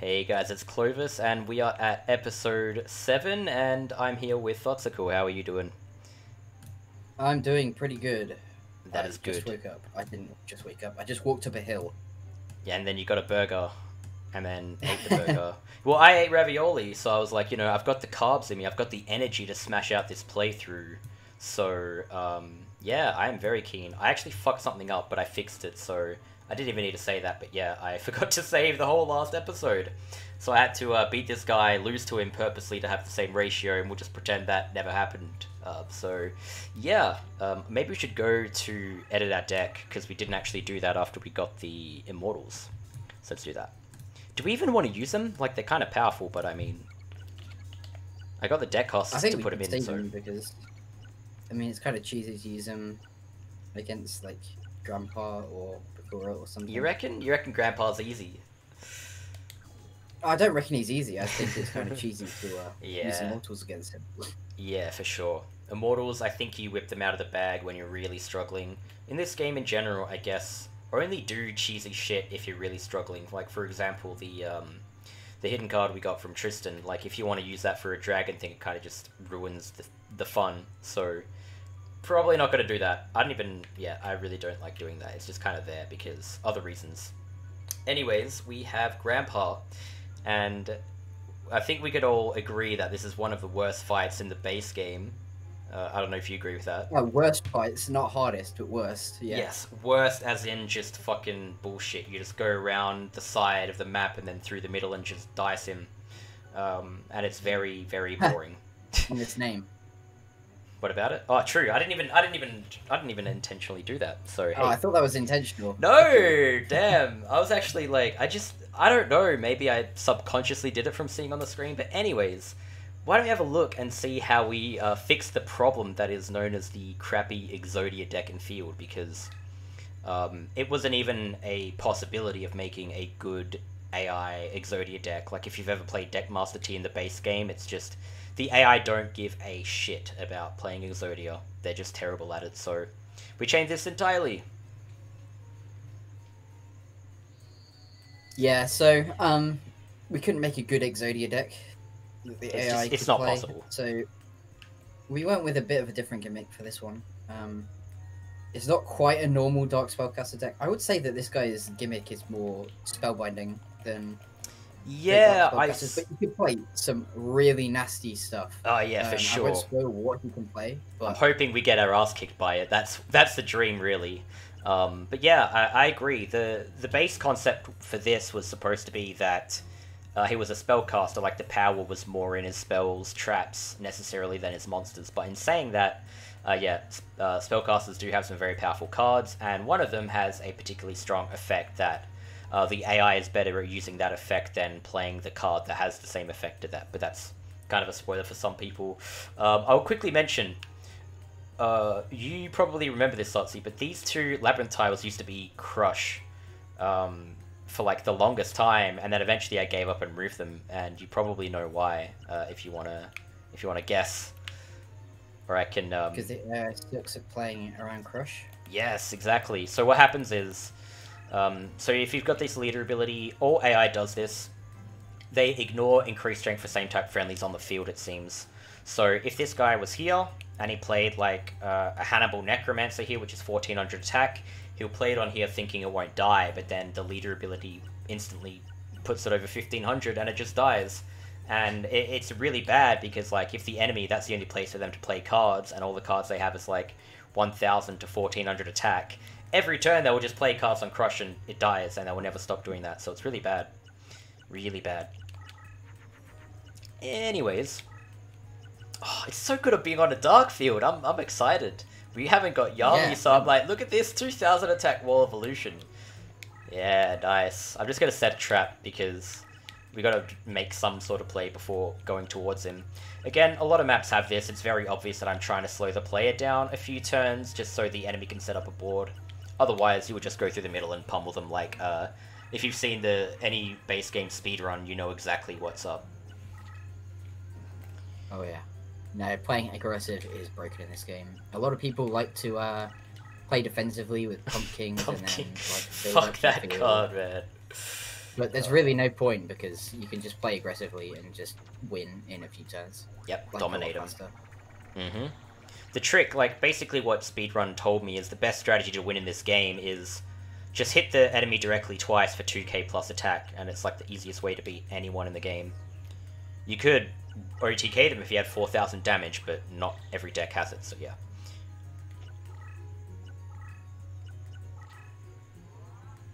Hey guys, it's Clovis, and we are at episode 7, and I'm here with Thotsicle. How are you doing? I'm doing pretty good. That I is just good. woke up. I didn't just wake up. I just walked up a hill. Yeah, and then you got a burger, and then ate the burger. Well, I ate ravioli, so I was like, I've got the carbs in me, I've got the energy to smash out this playthrough. So, yeah, I am very keen. I actually fucked something up, but I fixed it, so I didn't even need to say that, but yeah, I forgot to save the whole last episode. So I had to beat this guy, lose to him purposely to have the same ratio, and we'll just pretend that never happened. Yeah, maybe we should go to edit our deck, because we didn't actually do that after we got the Immortals. So let's do that. Do we even want to use them? Like, they're kind of powerful, but I mean... I got the deck costs to put them in, so... because, I mean, it's kind of cheesy to use them against, like, Grandpa or Bakura or something. You reckon? You reckon Grandpa's easy? I don't reckon he's easy. I think it's kind of cheesy to Yeah. use Immortals against him. Yeah, for sure. Immortals, I think you whip them out of the bag when you're really struggling. In this game in general, I guess, only do cheesy shit if you're really struggling. Like, for example, the hidden card we got from Tristan. Like, if you want to use that for a dragon thing, it kind of just ruins the fun. So, probably not going to do that. I really don't like doing that. It's just kind of there because other reasons. Anyways, we have Grandpa, and I think we could all agree that this is one of the worst fights in the base game. I don't know if you agree with that. Well, worst fights, not hardest, but worst. Yeah. Yes, worst as in just fucking bullshit. You just go around the side of the map and then through the middle and just dice him. And it's very, very boring. In its name. What about it? Oh, true. I didn't even intentionally do that. So hey. Oh, I thought that was intentional. No, damn. I was actually like, I don't know. Maybe I subconsciously did it from seeing on the screen. But anyways, why don't we have a look and see how we fix the problem that is known as the crappy Exodia deck and field? Because it wasn't even a possibility of making a good AI Exodia deck. Like, if you've ever played Deckmaster T in the base game, it's just... The AI don't give a shit about playing Exodia. They're just terrible at it, so... We changed this entirely. Yeah, so, we couldn't make a good Exodia deck. The AI it's could not play, possible. So, we went with a bit of a different gimmick for this one. It's not quite a normal Dark Spellcaster deck. I would say that this guy's gimmick is more spellbinding than... Yeah, but you can play some really nasty stuff. Oh yeah, for sure. I won't spoil what you can play, but... I'm hoping we get our ass kicked by it. That's the dream, really. But yeah, I agree. The base concept for this was supposed to be that he was a spellcaster, like the power was more in his spells, traps, necessarily than his monsters. But in saying that, spellcasters do have some very powerful cards, and one of them has a particularly strong effect that the AI is better at using that effect than playing the card that has the same effect to that. But that's kind of a spoiler for some people. I'll quickly mention, you probably remember this, Sotzi, but these two Labyrinth tiles used to be Crush for like the longest time, and then eventually I gave up and removed them, and you probably know why, if you wanna guess. Or I can... Because it looks at playing around Crush? Yes, exactly. So what happens is... so if you've got this leader ability, all AI does this. They ignore increased strength for same type friendlies on the field, it seems. So if this guy was here, and he played like a Hannibal Necromancer here, which is 1400 attack, he'll play it on here thinking it won't die, but then the leader ability instantly puts it over 1500 and it just dies. And it's really bad because, like, if the enemy, that's the only place for them to play cards, and all the cards they have is like 1000 to 1400 attack, every turn they will just play cards on Crush and it dies, and they will never stop doing that. So it's really bad. Really bad. Anyways. Oh, it's so good at being on a dark field. I'm excited. We haven't got Yami, so I'm like, look at this 2000 attack Wall Evolution. Yeah, nice. I'm just going to set a trap because we got to make some sort of play before going towards him. Again, a lot of maps have this. It's very obvious that I'm trying to slow the player down a few turns just so the enemy can set up a board. Otherwise, you would just go through the middle and pummel them like, if you've seen any base game speedrun, you know exactly what's up. Oh yeah. No, playing aggressive is broken in this game. A lot of people like to play defensively with Pumpkins and then like Fuck that card, man. But there's really no point because you can just play aggressively and just win in a few turns. Yep, Like dominate them. Mm-hmm. The trick, like, basically what Speedrun told me is the best strategy to win in this game is just hit the enemy directly twice for 2k plus attack, and it's like the easiest way to beat anyone in the game. You could OTK them if you had 4,000 damage, but not every deck has it, so yeah.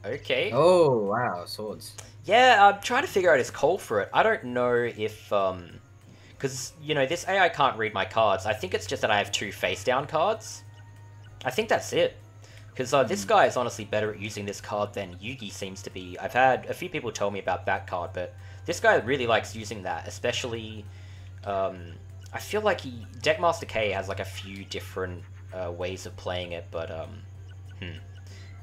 Okay. Oh, wow, swords. Yeah, I'm trying to figure out his call for it. I don't know if, because, you know, this AI can't read my cards. I think it's just that I have 2 face-down cards. I think that's it. Because this guy is honestly better at using this card than Yugi seems to be. I've had a few people tell me about that card, but this guy really likes using that, especially... I feel like Deckmaster K has like a few different ways of playing it, but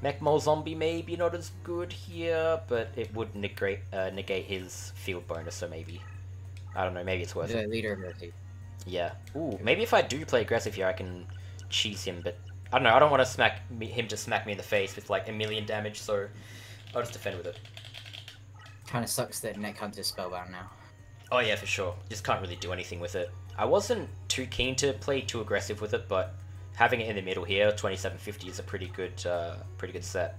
Mech Mole Zombie maybe not as good here, but it would negate his field bonus, so maybe. I don't know, maybe it's worth it. Leader ability. Yeah. Ooh, maybe if I do play aggressive here, I can cheese him, but I don't know, I don't want to him to smack me in the face with like 1,000,000 damage, so I'll just defend with it. Kind of sucks that Neck Hunter's spellbound now. Oh yeah, for sure. Just can't really do anything with it. I wasn't too keen to play too aggressive with it, but having it in the middle here, 2750 is a pretty good set.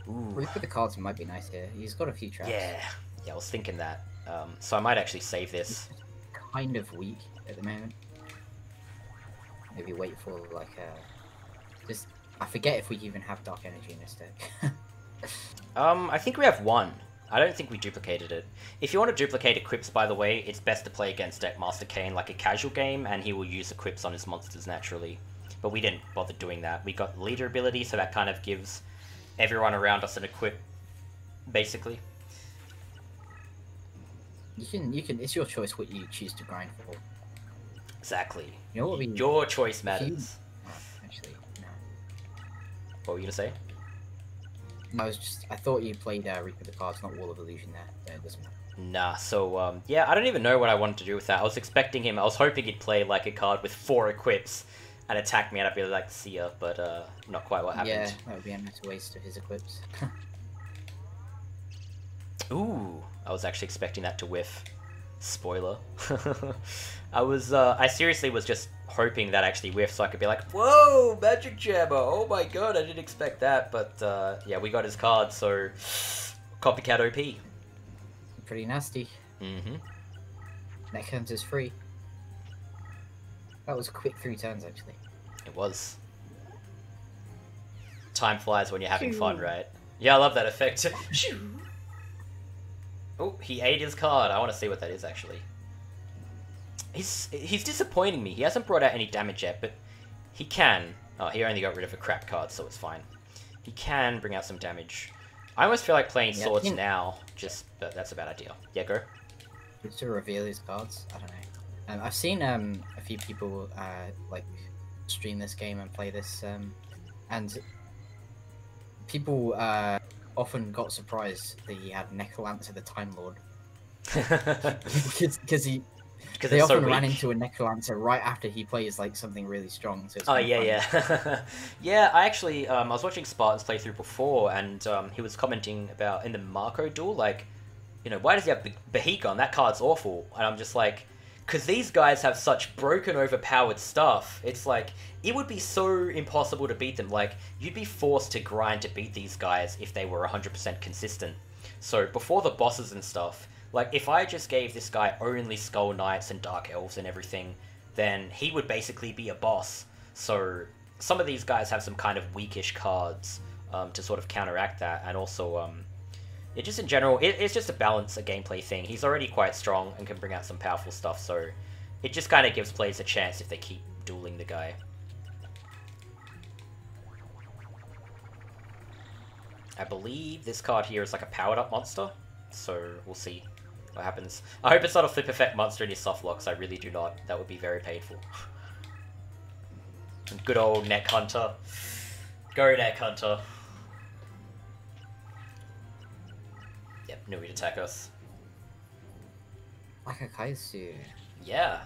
Ooh. Reaper the cards might be nice here. He's got a few traps. Yeah, I was thinking that. So I might actually save this. He's kind of weak at the moment. Maybe wait for like just I forget if we even have Dark Energy in this deck. I think we have 1. I don't think we duplicated it. If you want to duplicate equips, by the way, it's best to play against Deckmaster K in like a casual game, and he will use equips on his monsters naturally. But we didn't bother doing that. We got leader ability, so that kind of gives everyone around us an equip, basically. You can. It's your choice what you choose to grind for. Exactly. You know what Your choice matters. Actually, no. What were you gonna say? I thought you played Reaper the cards, not Wall of Illusion there. It doesn't matter. Nah, so, yeah, I don't even know what I wanted to do with that. I was hoping he'd play, like, a card with 4 equips and attack me, and I'd be like, see ya, but, not quite what happened. Yeah, that would be a nice waste of his equips. Ooh, I was actually expecting that to whiff. Spoiler. I seriously was just hoping that actually whiffed so I could be like, whoa, Magic Jammer, oh my god, I didn't expect that, but, yeah, we got his card, so, Copycat OP. Pretty nasty. Mm-hmm. Neck Hunter's free. That was a quick 3 turns, actually. It was. Time flies when you're having fun, right? Yeah, I love that effect. Oh, he ate his card. I want to see what that is, actually. He's disappointing me. He hasn't brought out any damage yet, but he can. Oh, he only got rid of a crap card, so it's fine. He can bring out some damage. I almost feel like playing swords now, but that's a bad idea. Yeah, go. Just to reveal his cards? I don't know. I've seen a few people like stream this game and play this, and people often got surprised that he had Necrolancer the Time Lord. Because they often ran into a Necrolancer right after he plays like something really strong. So it's yeah. Yeah, I actually, I was watching Spartan's playthrough before, and he was commenting about, in the Marco duel, like, you know, why does he have Bahigon? That card's awful. And I'm just like, because these guys have such broken, overpowered stuff. It's like, it would be so impossible to beat them. Like, you'd be forced to grind to beat these guys if they were 100% consistent. So, before the bosses and stuff, like, if I just gave this guy only Skull Knights and Dark Elves and everything, then he would basically be a boss. So, some of these guys have some kind of weakish cards to sort of counteract that, and also, it just in general, it's just a balance, a gameplay thing. He's already quite strong and can bring out some powerful stuff, so it just kind of gives players a chance if they keep dueling the guy. I believe this card here is like a powered up monster, so we'll see what happens. I hope it's not a flip effect monster in his soft locks. I really do not. That would be very painful. And good old Neck Hunter. Go Neck Hunter. Yep, knew he'd attack us. Like a Kaisu. Yeah.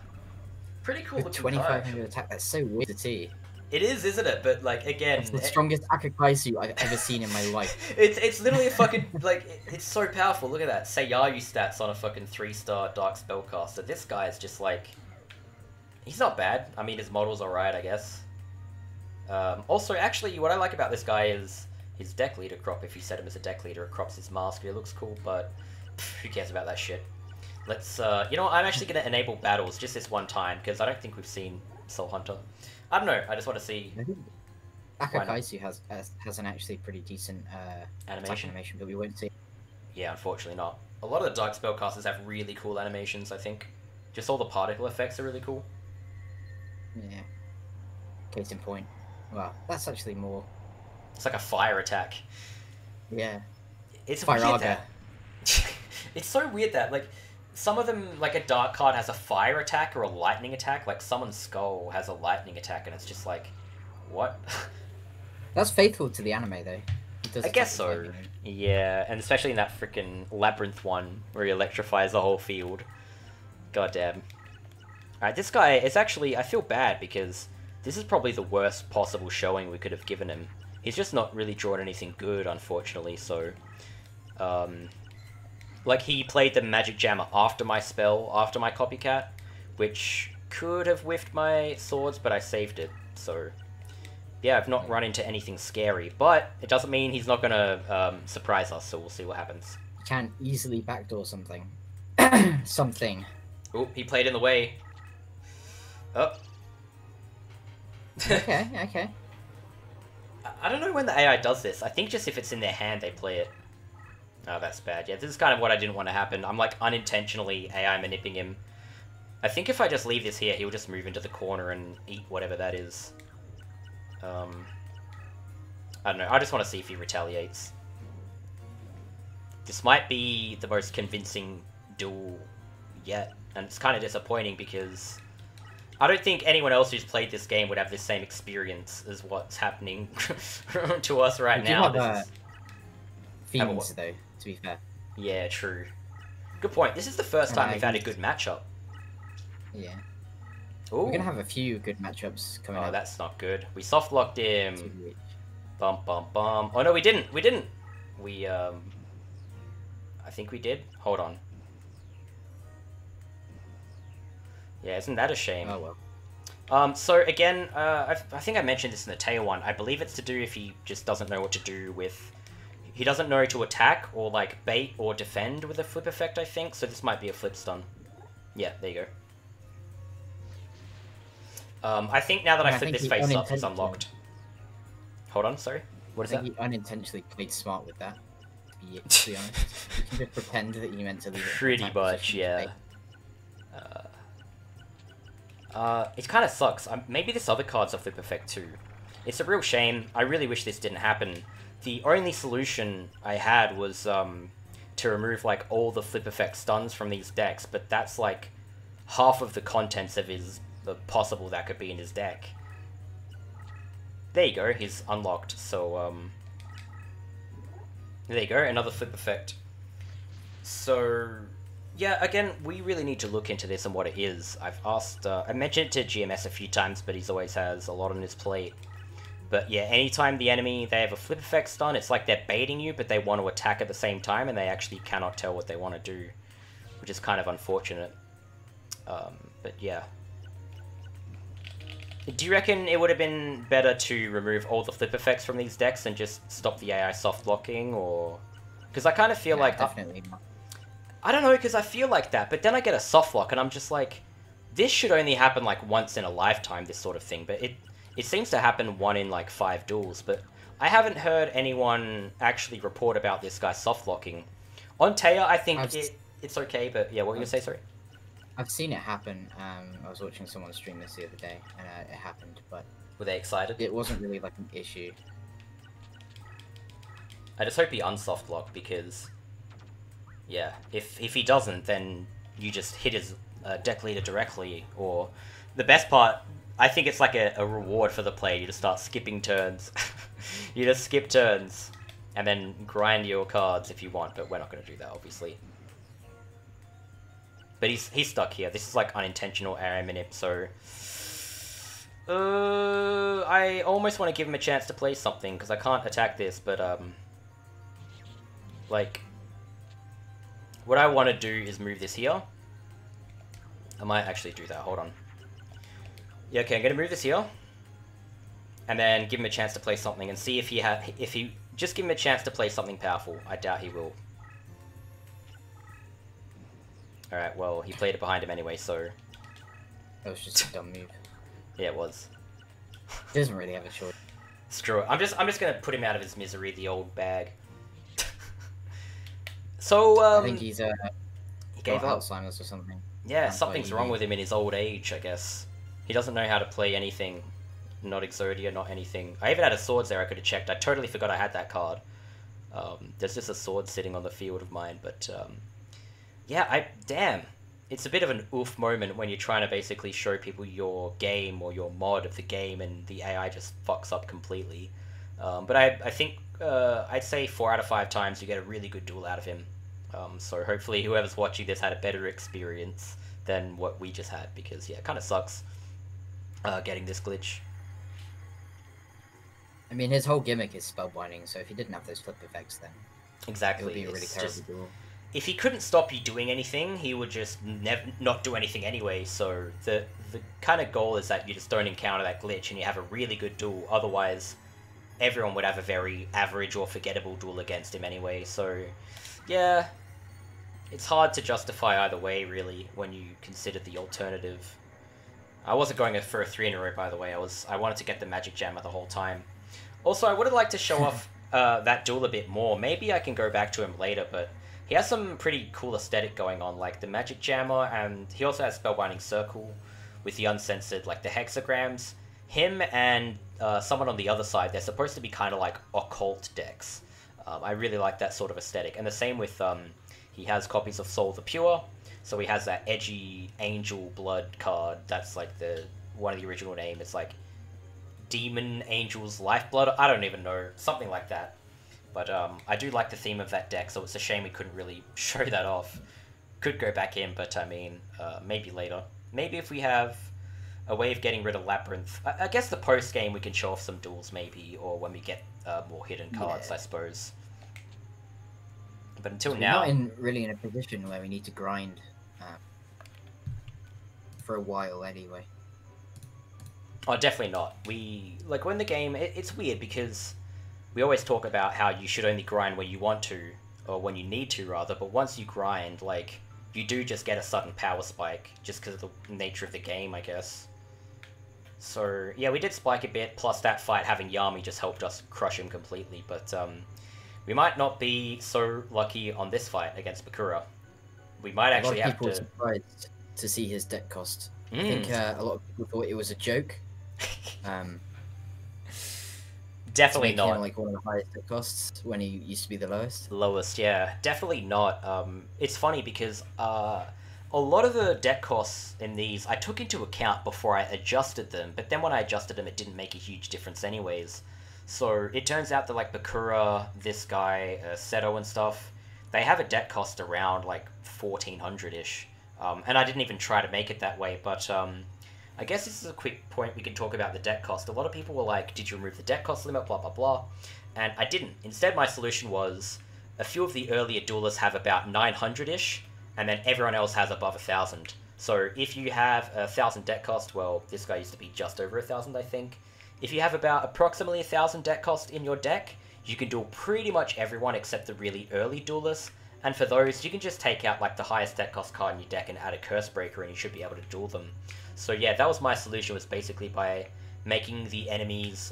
Pretty cool looking 2500 attack, that's so weird to see. It is, isn't it? But like again, It's the strongest Akakaisu I've ever seen in my life. it's literally a fucking like it's so powerful. Look at that Seiyayu stats on a fucking 3-star Dark Spellcaster. This guy is just like, he's not bad. I mean, his model's alright, I guess. Also, actually, what I like about this guy is his deck leader crop. If you set him as a deck leader, it crops his mask. It looks cool, but who cares about that shit? Let's, you know what, I'm actually going to enable battles just this one time, because I don't think we've seen Soul Hunter. I don't know, I just want to see... Akakaisu has an actually pretty decent animation, but we won't see. Yeah, unfortunately not. A lot of the Dark Spellcasters have really cool animations, I think. Just all the particle effects are really cool. Yeah. Case in point. Well, that's actually more... It's like a fire attack. Yeah. It's Fire weird that... It's so weird that, like, some of them, like a dark card has a fire attack or a lightning attack. Like, Summoned Skull has a lightning attack, and it's just like, what? That's faithful to the anime, though. I guess so. Yeah, and especially in that freaking Labyrinth one, where he electrifies the whole field. Goddamn. Alright, this guy is actually... I feel bad, because this is probably the worst possible showing we could have given him. He's just not really drawn anything good, unfortunately, so... Like, he played the Magic Jammer after my spell, after my Copycat, which could have whiffed my swords, but I saved it, so... Yeah, I've not run into anything scary, but it doesn't mean he's not gonna surprise us, so we'll see what happens. You can easily backdoor something. Something. Oh, he played in the way. Oh. Okay, okay. I don't know when the AI does this. I think just if it's in their hand, they play it. Oh, that's bad. Yeah, this is kind of what I didn't want to happen. I'm, like, unintentionally AI manipulating him. I think if I just leave this here, he'll just move into the corner and eat whatever that is. I don't know. I just want to see if he retaliates. This might be the most convincing duel yet, and it's kind of disappointing because I don't think anyone else who's played this game would have the same experience as what's happening to us right now. Fiends, though, to be fair. Yeah, true. Good point. This is the first time we've had a good matchup. Yeah. Ooh. We're gonna have a few good matchups coming up. Oh, that's not good. We soft locked him. Bum bum bum. Oh no, we didn't. We didn't. We I think we did. Hold on. Yeah, isn't that a shame? Oh well. So again, I think I mentioned this in the tail one. I believe it's to do if he just doesn't know what to do with. He doesn't know to attack or like bait or defend with a flip effect. I think so. This might be a flip stun. Yeah, there you go. I think now that I flip this face up, it's unlocked. Hold on, sorry. What is that? He unintentionally played smart with that, to be honest. You can just pretend that you meant to leave it. Pretty much, yeah. It kind of sucks. Maybe this other card's a flip effect too. It's a real shame. I really wish this didn't happen. The only solution I had was to remove like all the flip effect stuns from these decks, but that's like half of the contents of the possible that could be in his deck. There you go, he's unlocked, so, there you go, another flip effect. So, yeah, again, we really need to look into this and what it is. I've asked, I mentioned it to GMS a few times, but he always has a lot on his plate. But yeah, anytime the enemy, they have a flip effect stun, it's like they're baiting you, but they want to attack at the same time, and they actually cannot tell what they want to do, which is kind of unfortunate. But yeah. Do you reckon it would have been better to remove all the flip effects from these decks and just stop the AI soft locking, or... Because I kind of feel like... Definitely. I don't know, because I feel like that, but then I get a soft lock, and I'm just like... This should only happen, like, once in a lifetime, this sort of thing, but it seems to happen 1 in, like, 5 duels, but I haven't heard anyone actually report about this guy soft locking. On Taya, I think it's okay, but yeah, what were you going to say, sorry? I've seen it happen. I was watching someone stream this the other day, and it happened, but... Were they excited? It wasn't really, like, an issue. I just hope he unsoft locked, because... Yeah, if he doesn't, then you just hit his deck leader directly, or... The best part, I think it's like a reward for the player. You just start skipping turns. You just skip turns, and then grind your cards if you want, but we're not going to do that, obviously. But he's stuck here. This is like unintentional AI manip, so... I almost want to give him a chance to play something, because I can't attack this, but, like, what I want to do is move this here. I might actually do that, hold on. Yeah, okay, I'm going to move this here. And then give him a chance to play something, and see if he just give him a chance to play something powerful. I doubt he will. Alright, well, he played it behind him anyway, so... That was just a dumb move. Yeah, it was. He doesn't really have a choice. Screw it. I'm just gonna put him out of his misery, the old bag. So, I think he's he gave up. Alzheimer's or something. Yeah, something's wrong with him in his old age, I guess. He doesn't know how to play anything. Not Exodia, not anything. I even had a swords there I could have checked. I totally forgot I had that card. There's just a sword sitting on the field of mine, but, yeah, damn. It's a bit of an oof moment when you're trying to basically show people your game or your mod of the game and the AI just fucks up completely. But I think I'd say 4 out of 5 times you get a really good duel out of him. So hopefully whoever's watching this had a better experience than what we just had, because yeah, it kind of sucks getting this glitch. I mean, his whole gimmick is spellbinding, so if he didn't have those flip effects, then exactly, it would be a really terrible duel. If he couldn't stop you doing anything, he would just not do anything anyway, so the kind of goal is that you just don't encounter that glitch and you have a really good duel, otherwise everyone would have a very average or forgettable duel against him anyway, so yeah, it's hard to justify either way, really, when you consider the alternative. I wasn't going for a 3 in a row, by the way, I wanted to get the Magic Jammer the whole time. Also, I would have liked to show off that duel a bit more. Maybe I can go back to him later, but he has some pretty cool aesthetic going on, like the Magic Jammer, and he also has Spellbinding Circle with the uncensored, like the hexagrams. Him and someone on the other side, they're supposed to be kind of like occult decks. I really like that sort of aesthetic. And the same with, he has copies of Soul the Pure, so he has that edgy Angel Blood card, that's like one of the original names. It's like Demon Angel's Lifeblood, I don't even know, something like that. But I do like the theme of that deck, so it's a shame we couldn't really show that off. Could go back in, but I mean, maybe later. Maybe if we have a way of getting rid of Labyrinth. I guess the post-game we can show off some duels, maybe, or when we get more hidden cards, yeah. I suppose. But until now... We're not really in a position where we need to grind for a while, anyway. Oh, definitely not. Like, when the game... It's weird, because... We always talk about how you should only grind when you want to, or when you need to, rather, but once you grind, like, you do just get a sudden power spike, just because of the nature of the game, I guess. So, yeah, we did spike a bit, plus that fight having Yami just helped us crush him completely, but, we might not be so lucky on this fight against Bakura. We might actually have to... A lot of people were surprised to see his deck cost. I think a lot of people thought it was a joke. Definitely not. Him, like, one of the highest it costs when he used to be the lowest. Lowest, yeah. Definitely not. It's funny because a lot of the deck costs in these I took into account before I adjusted them, but then when I adjusted them it didn't make a huge difference anyways. So it turns out that like Bakura, this guy, Seto and stuff, they have a deck cost around like 1400-ish. And I didn't even try to make it that way, but I guess this is a quick point we can talk about the deck cost. A lot of people were like, did you remove the deck cost limit, blah, blah, blah. And I didn't. Instead, my solution was a few of the earlier duelists have about 900-ish, and then everyone else has above 1,000. So if you have 1,000 deck cost, well, this guy used to be just over 1,000, I think. If you have about approximately 1,000 deck cost in your deck, you can duel pretty much everyone except the really early duelists. And for those, you can just take out like the highest deck cost card in your deck and add a Curse Breaker, and you should be able to duel them. So yeah, that was my solution, was basically by making the enemy's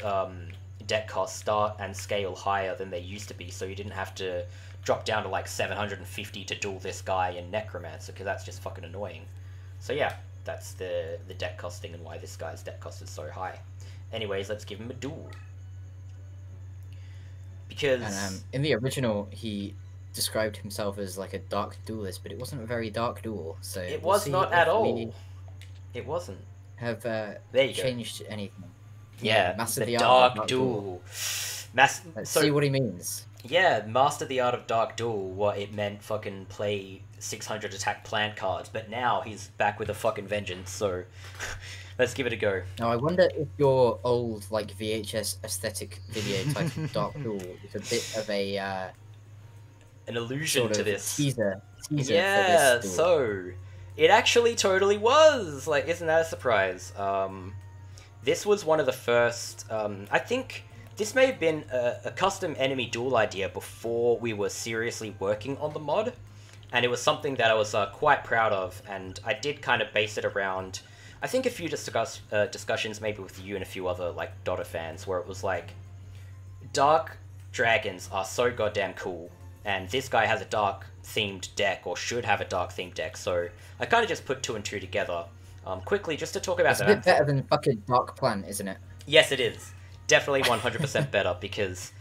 deck cost start and scale higher than they used to be, so you didn't have to drop down to like 750 to duel this guy in Necromancer, because that's just fucking annoying. So yeah, that's the deck costing and why this guy's deck cost is so high. Anyways, let's give him a duel. Because... And in the original, he described himself as like a dark duelist, but it wasn't a very dark duel, so... It was not at all. It wasn't. Have changed anything. Yeah, massively the dark duel. Let's see what he means. Yeah, master the art of Dark Duel, what it meant fucking play 600 attack plant cards, but now he's back with a fucking vengeance, so let's give it a go. Now I wonder if your old like VHS aesthetic video titled Dark Duel is a bit of a An allusion sort to of this. teaser Yeah, for this duel. so it actually totally was. Like, isn't that a surprise? This was one of the first. I think this may have been a custom enemy duel idea before we were seriously working on the mod, and it was something that I was quite proud of. And I did kind of base it around, I think, a few discussions maybe with you and a few other like DotR fans, where it was like, dark dragons are so goddamn cool, and this guy has a dark themed deck, or should have a dark themed deck. So I kind of just put 2 and 2 together. Quickly, just to talk about It's a bit better than fucking Dark Plant, isn't it? Yes, it is. Definitely 100% better, because,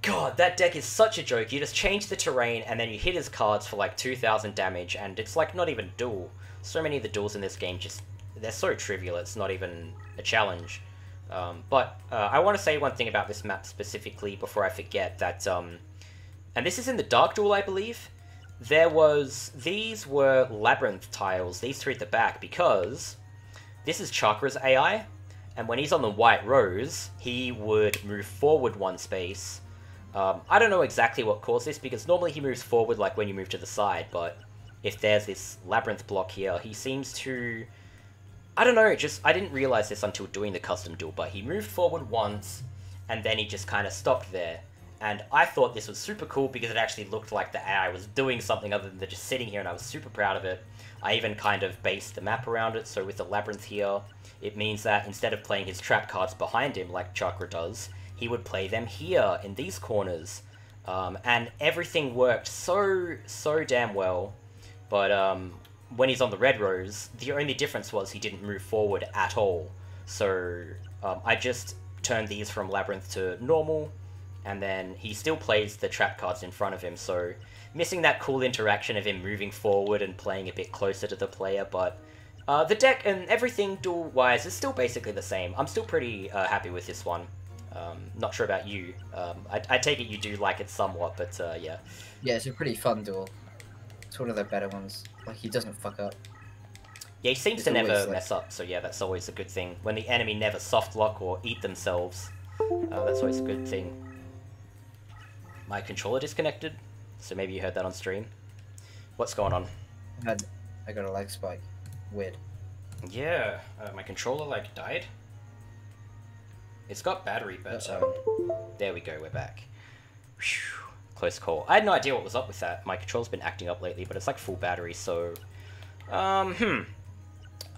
God, that deck is such a joke. You just change the terrain, and then you hit his cards for like 2,000 damage, and it's like not even a duel. So many of the duels in this game just, they're so trivial, it's not even a challenge. But I want to say one thing about this map specifically before I forget, that, and this is in the Dark Duel, I believe. These were Labyrinth tiles, these 3 at the back, because this is Chakra's AI, and when he's on the White Rose, he would move forward 1 space. I don't know exactly what caused this, because normally he moves forward like when you move to the side, but if there's this Labyrinth block here, he seems to... I don't know, I didn't realize this until doing the custom duel, but he moved forward once, and then he just kind of stopped there. And I thought this was super cool because it actually looked like the AI was doing something other than just sitting here, and I was super proud of it. I even kind of based the map around it, so with the Labyrinth here, it means that instead of playing his trap cards behind him like Chakra does, he would play them here, in these corners. And everything worked so damn well, but when he's on the Red Rose, the only difference was he didn't move forward at all. So I just turned these from Labyrinth to normal, and then he still plays the trap cards in front of him, so missing that cool interaction of him moving forward and playing a bit closer to the player, but the deck and everything duel-wise is still basically the same. I'm still pretty happy with this one. Not sure about you. I take it you do like it somewhat, but yeah. Yeah, it's a pretty fun duel. It's one of the better ones. Like, he doesn't fuck up. Yeah, he seems to always, never like... mess up, so yeah, that's always a good thing. When the enemy never soft lock or eat themselves, that's always a good thing. My controller disconnected, so maybe you heard that on stream. What's going on? I got a lag spike. Weird. Yeah, my controller like died. It's got battery, but there we go, we're back. Whew, close call. I had no idea what was up with that. My controller's been acting up lately, but it's like full battery, so...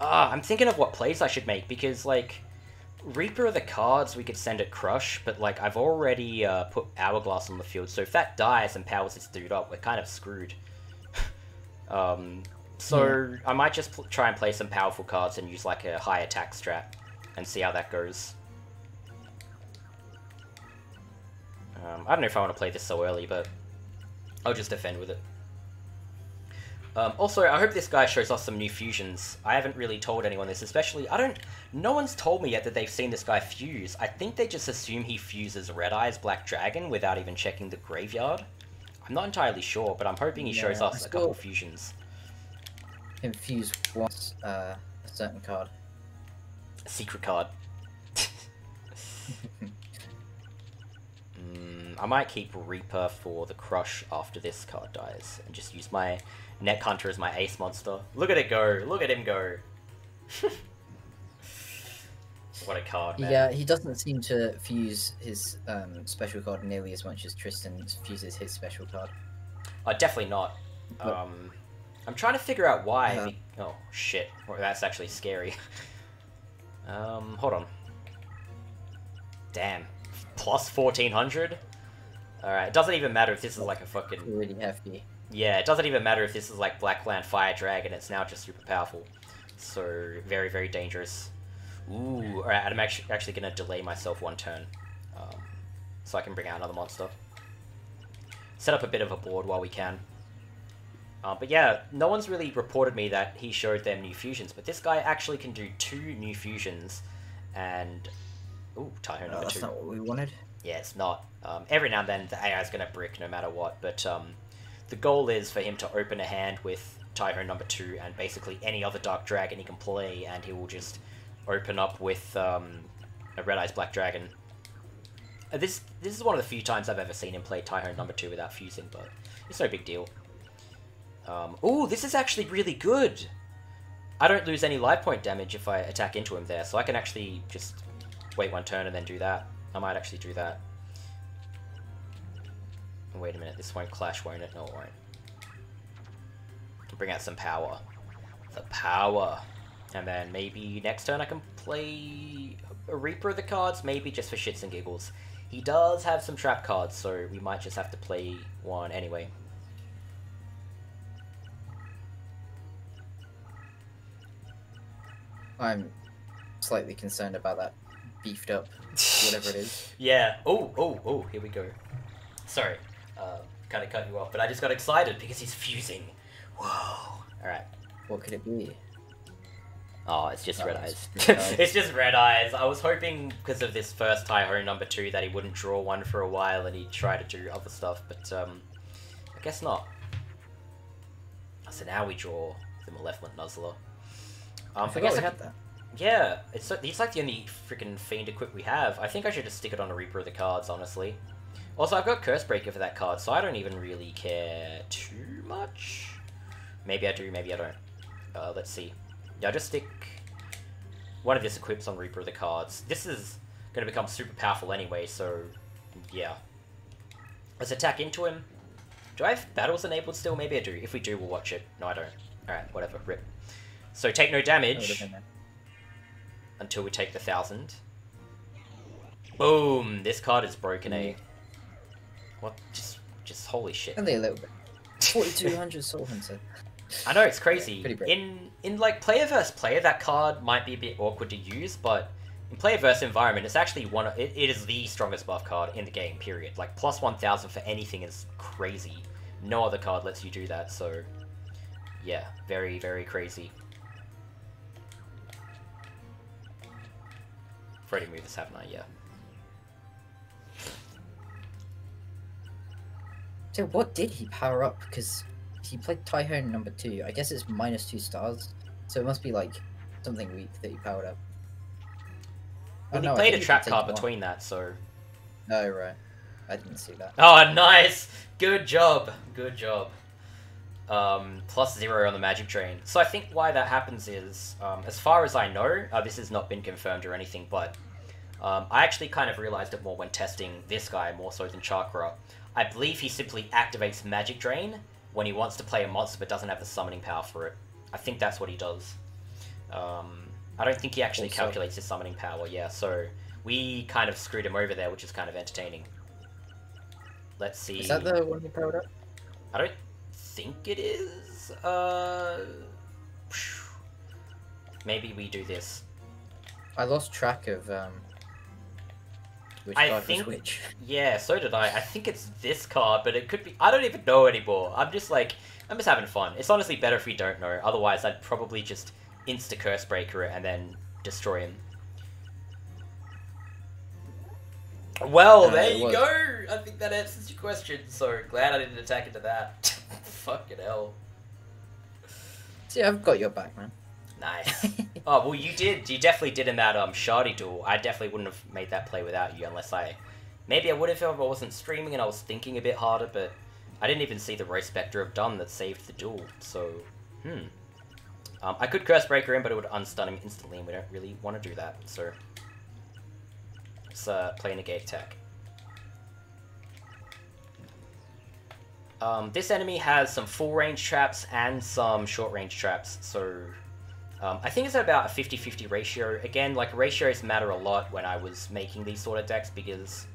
I'm thinking of what plays I should make, because, like, Reaper of the cards we could send at Crush, but, like, I've already put Hourglass on the field, so if that dies and powers this dude up, we're kind of screwed. So I might just try and play some powerful cards and use, like, a high attack strat, and see how that goes. I don't know if I want to play this so early, but I'll just defend with it. Also, I hope this guy shows us some new fusions. I haven't really told anyone this, especially... No one's told me yet that they've seen this guy fuse. I think they just assume he fuses Red Eyes Black Dragon without even checking the graveyard. I'm not entirely sure, but I'm hoping he shows us a couple fusions. Him fuse once a certain card. A secret card. I might keep Reaper for the Crush after this card dies, and just use my Neck Hunter as my ace monster. Look at it go! Look at him go! What a card, man. Yeah, he doesn't seem to fuse his special card nearly as much as Tristan fuses his special card. Definitely not. I'm trying to figure out why. Oh, shit. Well, that's actually scary. Hold on. Damn. Plus 1400? Alright, it doesn't even matter if this is like a fucking... Really hefty. Yeah, it doesn't even matter if this is like Blackland Fire Dragon, it's now just super powerful. So, very, very dangerous. Ooh, alright, I'm actually gonna delay myself 1 turn. So I can bring out another monster. Set up a bit of a board while we can. But yeah, no one's really reported me that he showed them new fusions, but this guy actually can do 2 new fusions, and... Ooh, Tyho number 2. That's not what we wanted. Yeah, it's not. Every now and then the AI is going to brick no matter what, but the goal is for him to open a hand with Tyho number 2 and basically any other Dark Dragon he can play, and he will just open up with a Red Eyes Black Dragon. This is one of the few times I've ever seen him play Tyho number 2 without fusing, but it's no big deal. Ooh, this is actually really good! I don't lose any life point damage if I attack into him there, so I can actually just wait one turn and then do that. I might actually do that. Wait a minute, this won't clash, won't it? No, it won't. Bring out some power. The power! And then maybe next turn I can play a Reaper of the cards, maybe just for shits and giggles. He does have some trap cards, so we might just have to play one anyway. I'm slightly concerned about that beefed up, whatever it is. Yeah. Oh, here we go. Sorry, kind of cut you off, but I just got excited because he's fusing. Whoa. Alright. What could it be? Oh, it's just Red Eyes. It's just Red Eyes. I was hoping, because of this first Tyho number 2, that he wouldn't draw one for a while and he'd try to do other stuff, but I guess not. So now we draw the Malevolent Nuzzler. I guess I had that. Yeah, he's like the only freaking Fiend equip we have. I think I should just stick it on a Reaper of the cards, honestly. Also, I've got Cursebreaker for that card, so I don't even really care too much. Maybe I do, maybe I don't. Let's see. Yeah, I'll just stick one of this equips on Reaper of the cards. This is going to become super powerful anyway, so yeah. Let's attack into him. Do I have battles enabled still? Maybe I do. If we do, we'll watch it. No, I don't. Alright, whatever. Rip. So take no damage until we take the 1000. Boom! This card is broken, eh? What? Just holy shit. Only a little bit. 4200 Soul Hunter. I know, it's crazy. Yeah, pretty brave. In like player versus player, that card might be a bit awkward to use, but in player versus environment, it's actually it is the strongest buff card in the game, period. Like plus 1000 for anything is crazy. No other card lets you do that, so yeah, very, very crazy. I've already moved this, haven't I? Yeah. So what did he power up? Because he played Tyho number 2. I guess it's -2 stars. So it must be like something weak that he powered up. Well, he played a trap card between that, so... Oh, right. I didn't see that. Oh, nice! Good job. Good job. +0 on the magic drain. So I think why that happens is, as far as I know, this has not been confirmed or anything, but I actually kind of realized it more when testing this guy more so than Chakra. I believe he simply activates magic drain when he wants to play a monster but doesn't have the summoning power for it. I think that's what he does. I don't think he actually calculates his summoning power, yeah, so we kind of screwed him over there, which is kind of entertaining. Let's see. Is that the one he powered up? I don't think it is. Maybe we do this. I lost track of which I card think, was which. Yeah, so did I. I think it's this card, but it could be. I don't even know anymore. I'm just having fun. It's honestly better if we don't know. Otherwise, I'd probably just insta Cursebreaker it and then destroy him. Well, there you go. I think that answers your question. So glad I didn't attack into that. Fucking hell. See, I've got your back, man. Nice. Oh, well, you did. You definitely did in that Shardy duel. I definitely wouldn't have made that play without you unless maybe I would have if I wasn't streaming and I was thinking a bit harder, but I didn't even see the Roy Spectre have done that saved the duel, so, I could Cursebreaker him, but it would unstun him instantly, and we don't really want to do that, so let's play negate attack. This enemy has some full range traps and some short range traps, so I think it's at about a 50-50 ratio. Again, like, ratios matter a lot when I was making these sort of decks, because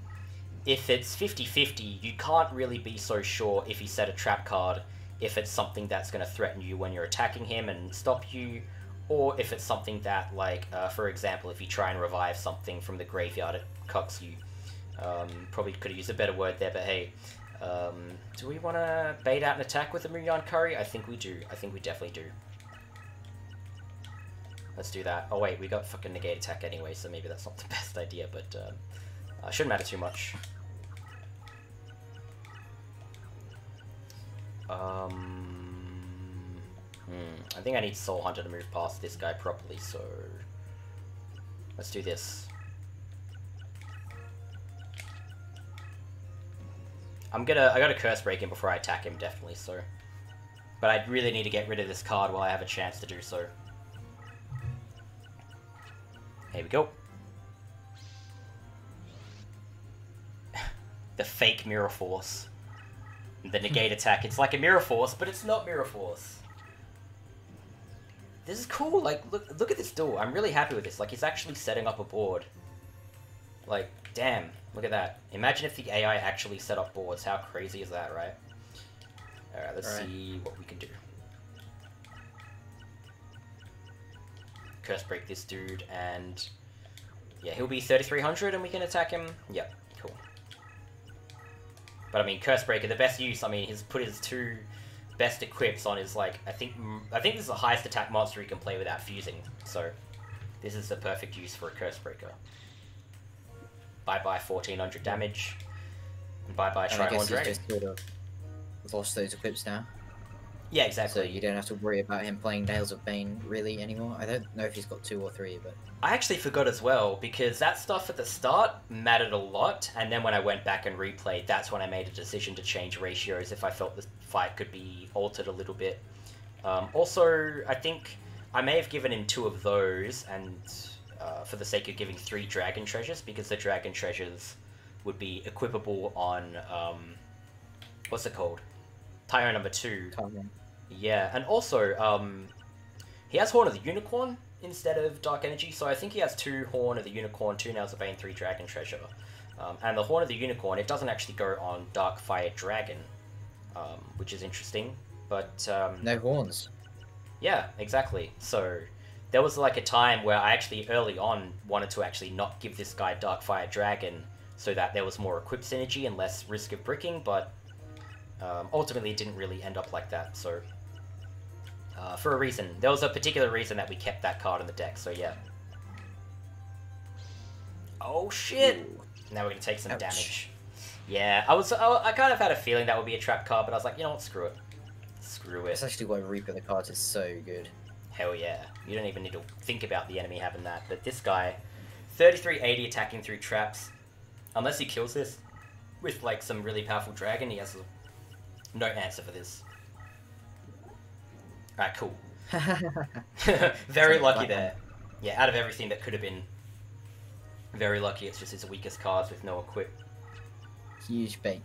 if it's 50-50, you can't really be so sure if you set a trap card, if it's something that's going to threaten you when you're attacking him and stop you, or if it's something that, like, for example, if you try and revive something from the graveyard, it cucks you. Probably could have used a better word there, but hey. Do we want to bait out an attack with the Moonyan Curry? I think we do. I think we definitely do. Let's do that. Oh wait, we got fucking negate attack anyway, so maybe that's not the best idea, but Shouldn't matter too much. I think I need Soul Hunter to move past this guy properly, so let's do this. I gotta Curse Break him before I attack him, definitely, so. But I really need to get rid of this card while I have a chance to do so. Here we go. The fake Mirror Force. The negate attack. It's like a Mirror Force, but it's not Mirror Force. This is cool. Like, look at this duel. I'm really happy with this. Like, he's actually setting up a board. Like, damn. Look at that. Imagine if the AI actually set up boards. How crazy is that, right? Alright, let's see what we can do. Curse Break this dude, and yeah, he'll be 3300 and we can attack him. Yep, cool. But I mean, Curse Breaker, the best use, I mean, he's put his 2 best equips on his, like, I think this is the highest attack monster he can play without fusing, so this is the perfect use for a Curse Breaker. Bye-bye 1400 damage, and bye-bye Trihorn Dragon. Just sort of lost those equips now. Yeah, exactly. So you don't have to worry about him playing Nails of Bane really anymore. I don't know if he's got 2 or 3, but I actually forgot as well, because that stuff at the start mattered a lot, and then when I went back and replayed, that's when I made a decision to change ratios if I felt the fight could be altered a little bit. Also, I think I may have given him 2 of those, and for the sake of giving 3 Dragon Treasures, because the Dragon Treasures would be equipable on, what's it called? Tyro number 2. Yeah, and also, he has Horn of the Unicorn instead of Dark Energy, so I think he has 2 Horn of the Unicorn, 2 Nails of Bane, 3 Dragon Treasure. And the Horn of the Unicorn, it doesn't actually go on Dark Fire Dragon, which is interesting, but... no horns. Yeah, exactly. So, there was like a time where I actually early on wanted to actually not give this guy Dark Fire Dragon so that there was more equip synergy and less risk of bricking, but ultimately it didn't really end up like that, so... for a reason. There was a particular reason that we kept that card in the deck, so yeah. Oh shit! Ooh. Now we're gonna take some damage. Yeah, I kind of had a feeling that would be a trap card, but I was like, you know what, screw it. Screw it. That's actually why Reaper the cards is so good. Hell yeah. You don't even need to think about the enemy having that, but this guy, 3380 attacking through traps, unless he kills this with like some really powerful dragon, he has no answer for this. Alright, cool. Very lucky there. Yeah, out of everything that could have been very lucky, it's just his weakest cards with no equip. Huge bait.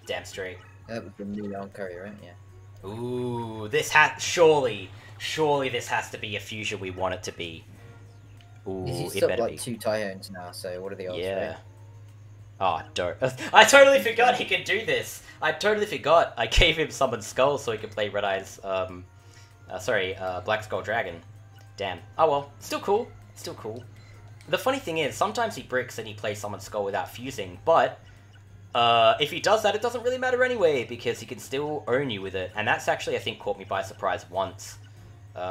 Damn straight. That was the new on curry, right? Yeah. Ooh, this has... Surely this has to be a fusion we want it to be. Ooh, he's got like 2 Tyhones now, so what are the odds? Yeah. Right? Oh, don't. I totally forgot he could do this. I totally forgot. I gave him Summon Skull so he could play Red Eyes, Black Skull Dragon. Damn. Oh well, still cool. Still cool. The funny thing is, sometimes he bricks and he plays Summon Skull without fusing, but if he does that, it doesn't really matter anyway, because he can still own you with it. And that's actually, I think, caught me by surprise once,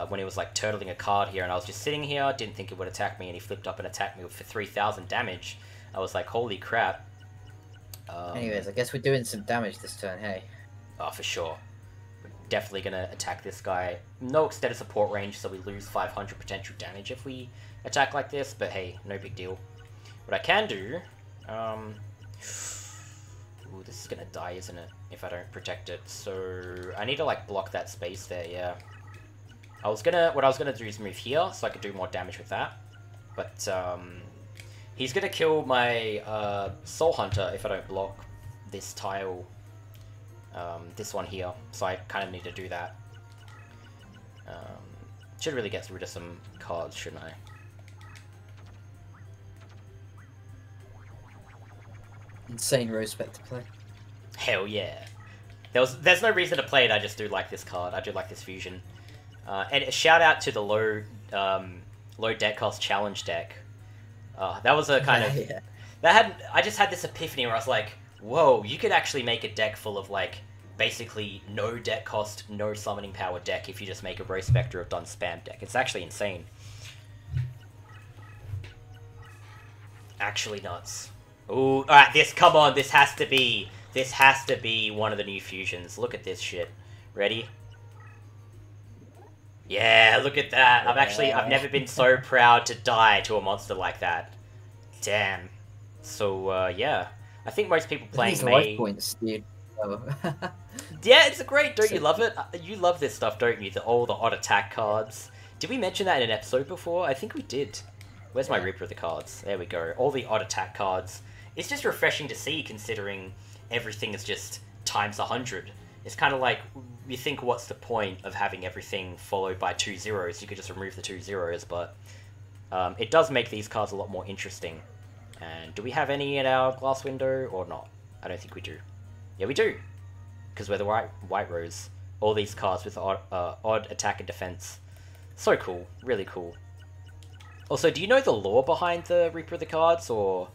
when he was like turtling a card here, and I was just sitting here, didn't think it would attack me, and he flipped up and attacked me for 3000 damage. I was like, holy crap. Anyways, I guess we're doing some damage this turn, hey? Oh, for sure. We're definitely going to attack this guy. No extended support range, so we lose 500 potential damage if we attack like this, but hey, no big deal. What I can do... Ooh, this is going to die, isn't it? If I don't protect it. So, I need to, like, block that space there, yeah. What I was going to do is move here, so I could do more damage with that. But, he's gonna kill my Soul Hunter if I don't block this tile, this one here, so I kind of need to do that. Should really get rid of some cards, shouldn't I? Insane Rose Spec to play. Hell yeah. There's no reason to play it, I just do like this card, I do like this fusion. And a shout out to the low deck cost challenge deck. That was a kind of... Yeah. I just had this epiphany where I was like, whoa, you could actually make a deck full of, like, basically no deck cost, no summoning power deck if you just make a Rose Spectre of Done Spam deck. It's actually insane. Actually nuts. Ooh, alright, come on, this has to be one of the new fusions. Look at this shit. Ready? Yeah, look at that. I've never been so proud to die to a monster like that. Damn. So, yeah. I think most people playing May... life points, dude. Oh. Yeah, it's great. Don't you love it? You love this stuff, don't you? All the odd attack cards. Did we mention that in an episode before? I think we did. Where's my Reaper of the cards? There we go. All the odd attack cards. It's just refreshing to see, considering everything is just times 100. It's kind of like, you think, what's the point of having everything followed by 2 zeros? You could just remove the 2 zeros, but it does make these cards a lot more interesting. And do we have any in our glass window or not? I don't think we do. Yeah, we do. Because we're the white rose. All these cards with odd attack and defense. So cool. Really cool. Also, do you know the lore behind the Reaper of the cards, or...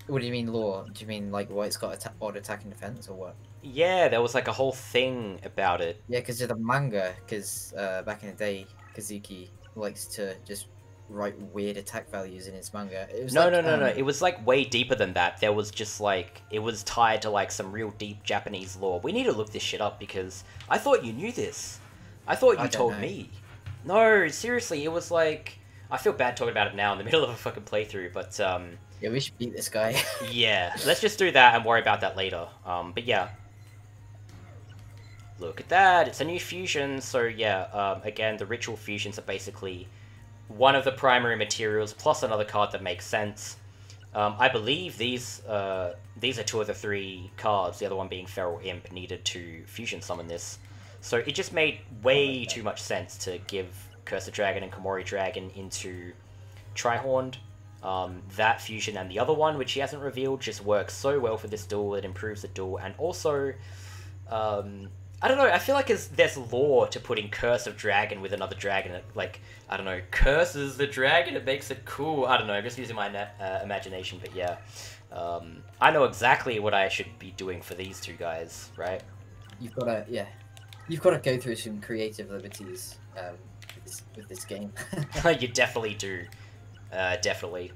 What do you mean lore? Do you mean like what it's got odd attack and defense, or what? Yeah, there was like a whole thing about it. Yeah, because of the manga, because back in the day, Kazuki likes to just write weird attack values in his manga. It was no. It was like way deeper than that. There was just like, it was tied to like some real deep Japanese lore. We need to look this shit up because I thought you knew this. I thought you told me. No, seriously, it was like... I feel bad talking about it now in the middle of a fucking playthrough, but yeah, we should beat this guy. Yeah, let's just do that and worry about that later. But yeah. Look at that, it's a new fusion, so yeah, again, the ritual fusions are basically one of the primary materials, plus another card that makes sense. I believe these are 2 of the 3 cards, the other one being Feral Imp, needed to fusion summon this. So it just made way too much sense to give Cursed Dragon and Komori Dragon into Trihorned. That fusion and the other one, which he hasn't revealed, just works so well for this duel. It improves the duel, and also, I don't know, I feel like there's lore to putting Curse of Dragon with another dragon. Like, I don't know, curses the dragon, it makes it cool. I don't know, I'm just using my imagination, but yeah. I know exactly what I should be doing for these 2 guys, right? You've got to go through some creative liberties with this game. You definitely do. Definitely.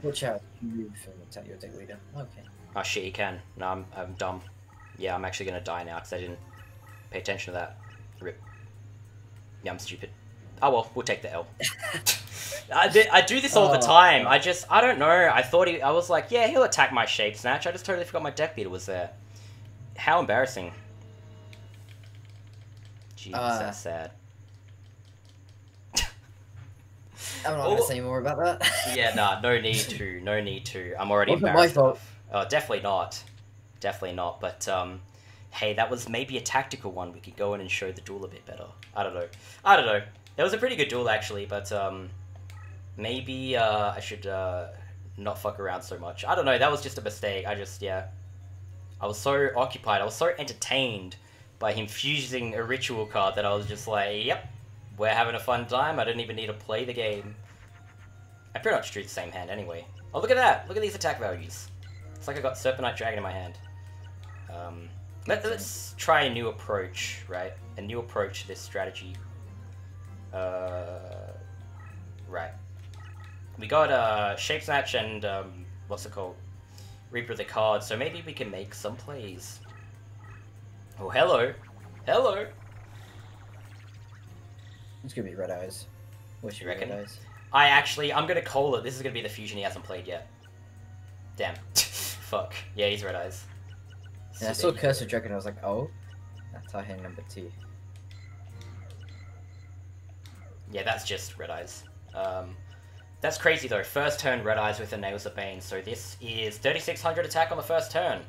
Watch out, you move and attack your deck leader. Okay. Oh shit, you can. No, I'm dumb. Yeah, I'm actually gonna die now because I didn't pay attention to that. Rip. Yeah, I'm stupid. Oh well, we'll take the L. I do this all the time. I don't know. I was like, yeah, he'll attack my Shape Snatch. I just totally forgot my deck leader was there. How embarrassing. Jeez, that's sad. I'm not gonna say more about that. Yeah, nah, no need to. I'm already embarrassed. My fault. Oh, definitely not. Definitely not. But hey, that was maybe a tactical one. We could go in and show the duel a bit better. I don't know. It was a pretty good duel actually, but maybe I should not fuck around so much. I don't know. That was just a mistake. I was so occupied. I was so entertained by him fusing a ritual card that I was just like, yep, we're having a fun time. I didn't even need to play the game. I pretty much drew the same hand anyway. Oh, look at that. Look at these attack values. It's like I got Serpenite Dragon in my hand. Let's try a new approach, right? A new approach to this strategy. Right. We got Shape Snatch and what's it called? Reaper of the cards, so maybe we can make some plays. Oh, hello. Hello. It's gonna be Red Eyes. You reckon? Red Eyes. I'm gonna call it. This is gonna be the fusion he hasn't played yet. Damn. Fuck. Yeah, he's Red Eyes. Yeah, I saw Curse of Dragon, I was like, oh. That's our hand number 2. Yeah, that's just Red Eyes. That's crazy though. First turn Red Eyes with the Nails of Bane. So this is 3600 attack on the first turn.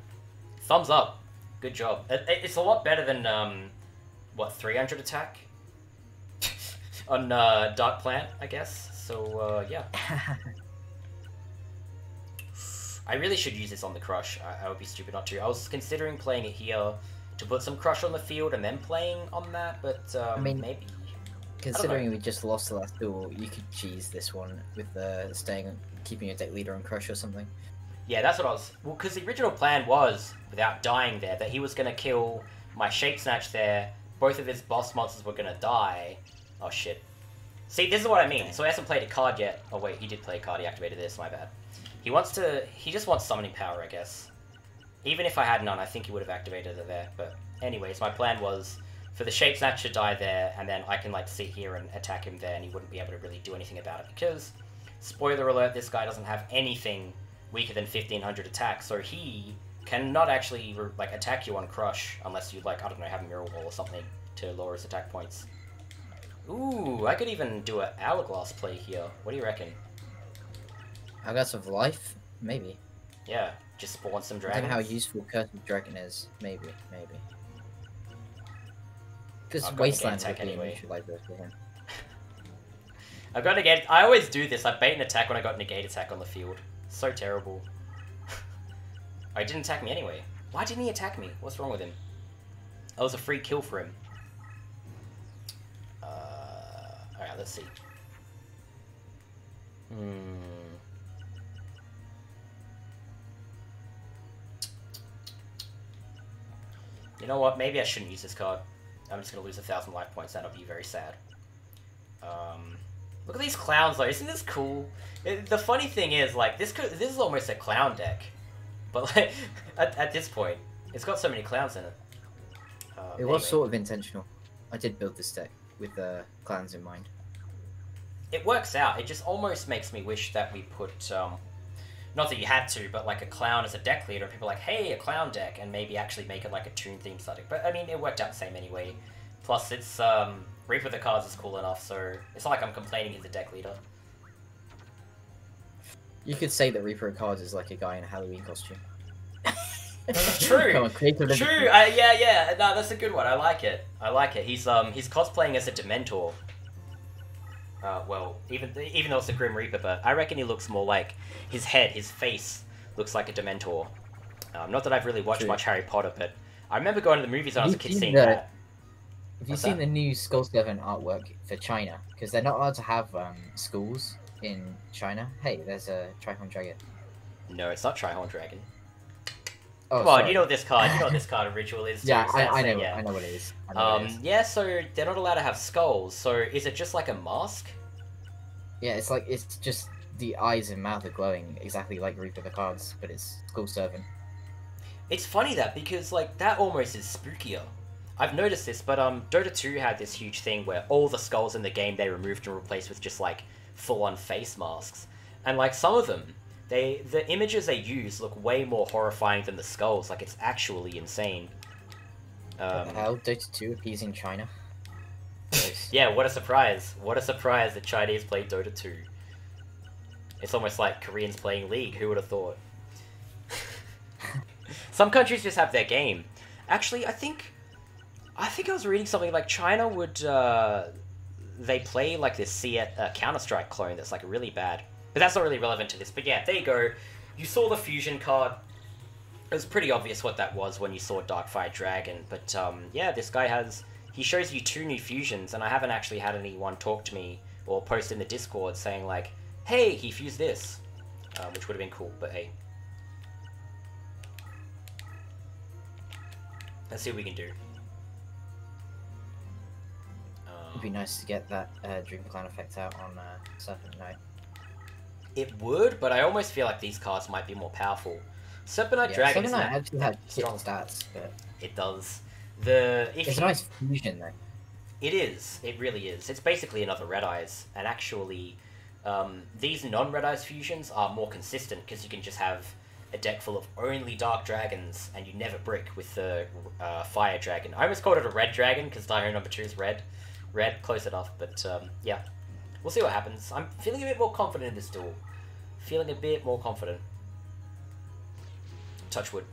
Thumbs up. Good job. It's a lot better than, what, 300 attack? On Dark Plant, I guess. So, yeah. I really should use this on the Crush. I would be stupid not to. I was considering playing it here to put some Crush on the field and then playing on that, but I mean, maybe. Considering we just lost the last duel, you could cheese this one with keeping your deck leader on Crush or something. Yeah, that's what I was... Well, because the original plan was, without dying there, that he was going to kill my Shape Snatch there, both of his boss monsters were going to die. Oh, shit. See, this is what I mean. So he hasn't played a card yet. Oh wait, he did play a card. He activated this. My bad. He just wants summoning power, I guess. Even if I had none, I think he would have activated it there. But anyways, my plan was for the Shape Snatch to die there, and then I can like sit here and attack him there, and he wouldn't be able to really do anything about it because, spoiler alert, this guy doesn't have anything weaker than 1500 attack, so he cannot actually like attack you on Crush unless you like, I don't know, have a Mirror Wall or something to lower his attack points. Ooh, I could even do an Hourglass play here. What do you reckon? Hourglass of Life? Maybe. Yeah, just spawn some I dragons. don't know how useful Curse of Dragon is. Maybe. Because Wasteland would be a neutralizer for him. I've got negate. I always do this. I bait an attack when I got negate attack on the field. So terrible. Oh, he didn't attack me anyway. Why didn't he attack me? What's wrong with him? That was a free kill for him. Alright, let's see. You know what? Maybe I shouldn't use this card. I'm just going to lose 1,000 life points. That'll be very sad. Look at these clowns, though. Isn't this cool? The funny thing is, like, this is almost a clown deck. But, like, at this point, it's got so many clowns in it. It was sort of intentional. I did build this deck with clowns in mind. It works out. It just almost makes me wish that we put, not that you had to, but like a clown as a deck leader. People are like, hey, a clown deck, and maybe actually make it like a Toon theme deck. But I mean, it worked out the same anyway. Plus, it's Reaper of the Cards is cool enough, so it's not like I'm complaining he's a deck leader. You could say that Reaper of Cards is like a guy in a Halloween costume. True. Come on, True. Yeah. No, that's a good one. I like it. He's cosplaying as a Dementor. Well, even though it's a Grim Reaper, but I reckon he looks more like his head, his face looks like a Dementor. Not that I've really watched much Harry Potter, but I remember going to the movies when I was a kid seeing that. Have you seen the new Skull Seven artwork for China? Because they're not allowed to have schools in China. Hey, there's a Trihorn Dragon. No, it's not Trihorn Dragon. Oh, Come on, sorry. you know what this card. You know what this card of ritual is. Yeah, too, I know. yeah. I know what it is. Yeah. So they're not allowed to have skulls. So is it just like a mask? Yeah, it's just the eyes and mouth are glowing exactly like Reaper of the Cards, but it's Skull Seven. It's funny that because like that almost is spookier. I've noticed this, but Dota 2 had this huge thing where all the skulls in the game they removed and replaced with just like full-on face masks, and like some of them. The images they use look way more horrifying than the skulls. Like, it's actually insane. What the hell? Dota 2 appeasing China? Yeah, what a surprise. What a surprise that Chinese played Dota 2. It's almost like Koreans playing League. Who would have thought? Some countries just have their game. Actually, I think I was reading something like China would... they play like this Counter-Strike clone that's like really bad. But that's not really relevant to this. But yeah, there you go. You saw the fusion card. It was pretty obvious what that was when you saw Darkfire Dragon. But yeah, this guy he shows you 2 new fusions, and I haven't actually had anyone talk to me or post in the Discord saying like, hey, he fused this. Which would have been cool, but hey. Let's see what we can do. It'd be nice to get that Dream Clan effect out on Serpent Knight. It would, but I almost feel like these cards might be more powerful. Serpent Knight Dragon Serpent Knight actually had strong stats, but... It does. It's a nice fusion, though. It is. It really is. It's basically another Red Eyes, and actually, these non-Red Eyes fusions are more consistent, because you can just have a deck full of only Dark Dragons, and you never brick with the Fire Dragon. I almost called it a Red Dragon, because Diary number 2 is red. Red, close enough, but yeah. We'll see what happens. I'm feeling a bit more confident in this duel. Feeling a bit more confident. Touch wood.